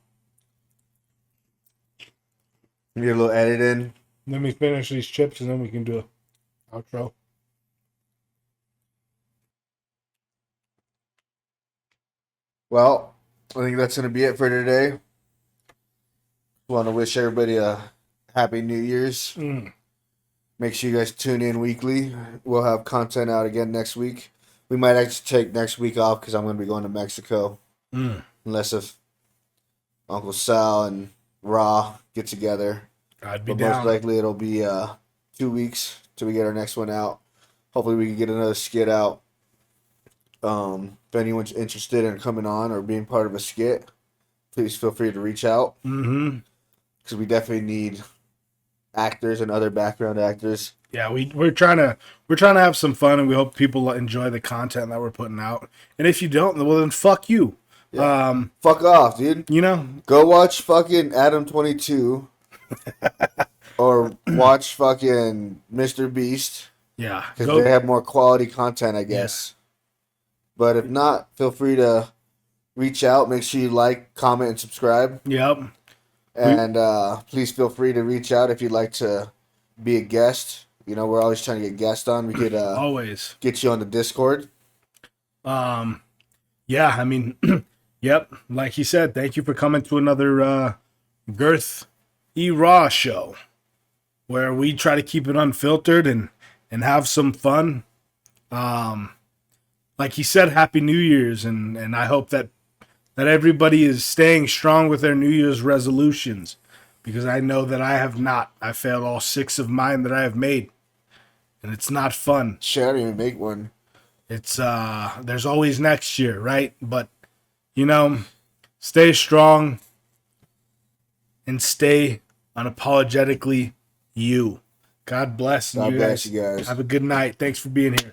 Get a little edit in. Let me finish these chips and then we can do a outro. Well, I think that's going to be it for today. Want to wish everybody a happy New Year's. Make sure you guys tune in weekly. We'll have content out again next week. We might actually take next week off because I'm going to be going to Mexico. Unless if Uncle Sal and Raw get together. I'd be but down. most likely it'll be 2 weeks till we get our next one out. Hopefully we can get another skit out. If anyone's interested in coming on or being part of a skit, please feel free to reach out. Because we definitely need actors and other background actors. Yeah, we're trying to have some fun, and we hope people enjoy the content that we're putting out. And if you don't, well then fuck you. Fuck off, dude. You know, Go watch fucking Adam 22 or watch fucking Mr. Beast yeah. because they have more quality content, I guess. But if not, feel free to reach out. Make sure you like, comment, and subscribe. Yep. And please feel free to reach out if you'd like to be a guest. You know, we're always trying to get guests on. We could Always get you on the Discord. Yeah, I mean, yep. Like he said, thank you for coming to another Gurth Raw show, where we try to keep it unfiltered and have some fun. Like he said, Happy New Year's, and I hope that everybody is staying strong with their New Year's resolutions, because I know that I have not. I failed all 6 of mine that I have made, and it's not fun. Shit, I didn't even make one. It's there's always next year, right? But you know, stay strong and stay unapologetically you. God bless God you bless guys. you guys. Have a good night. Thanks for being here.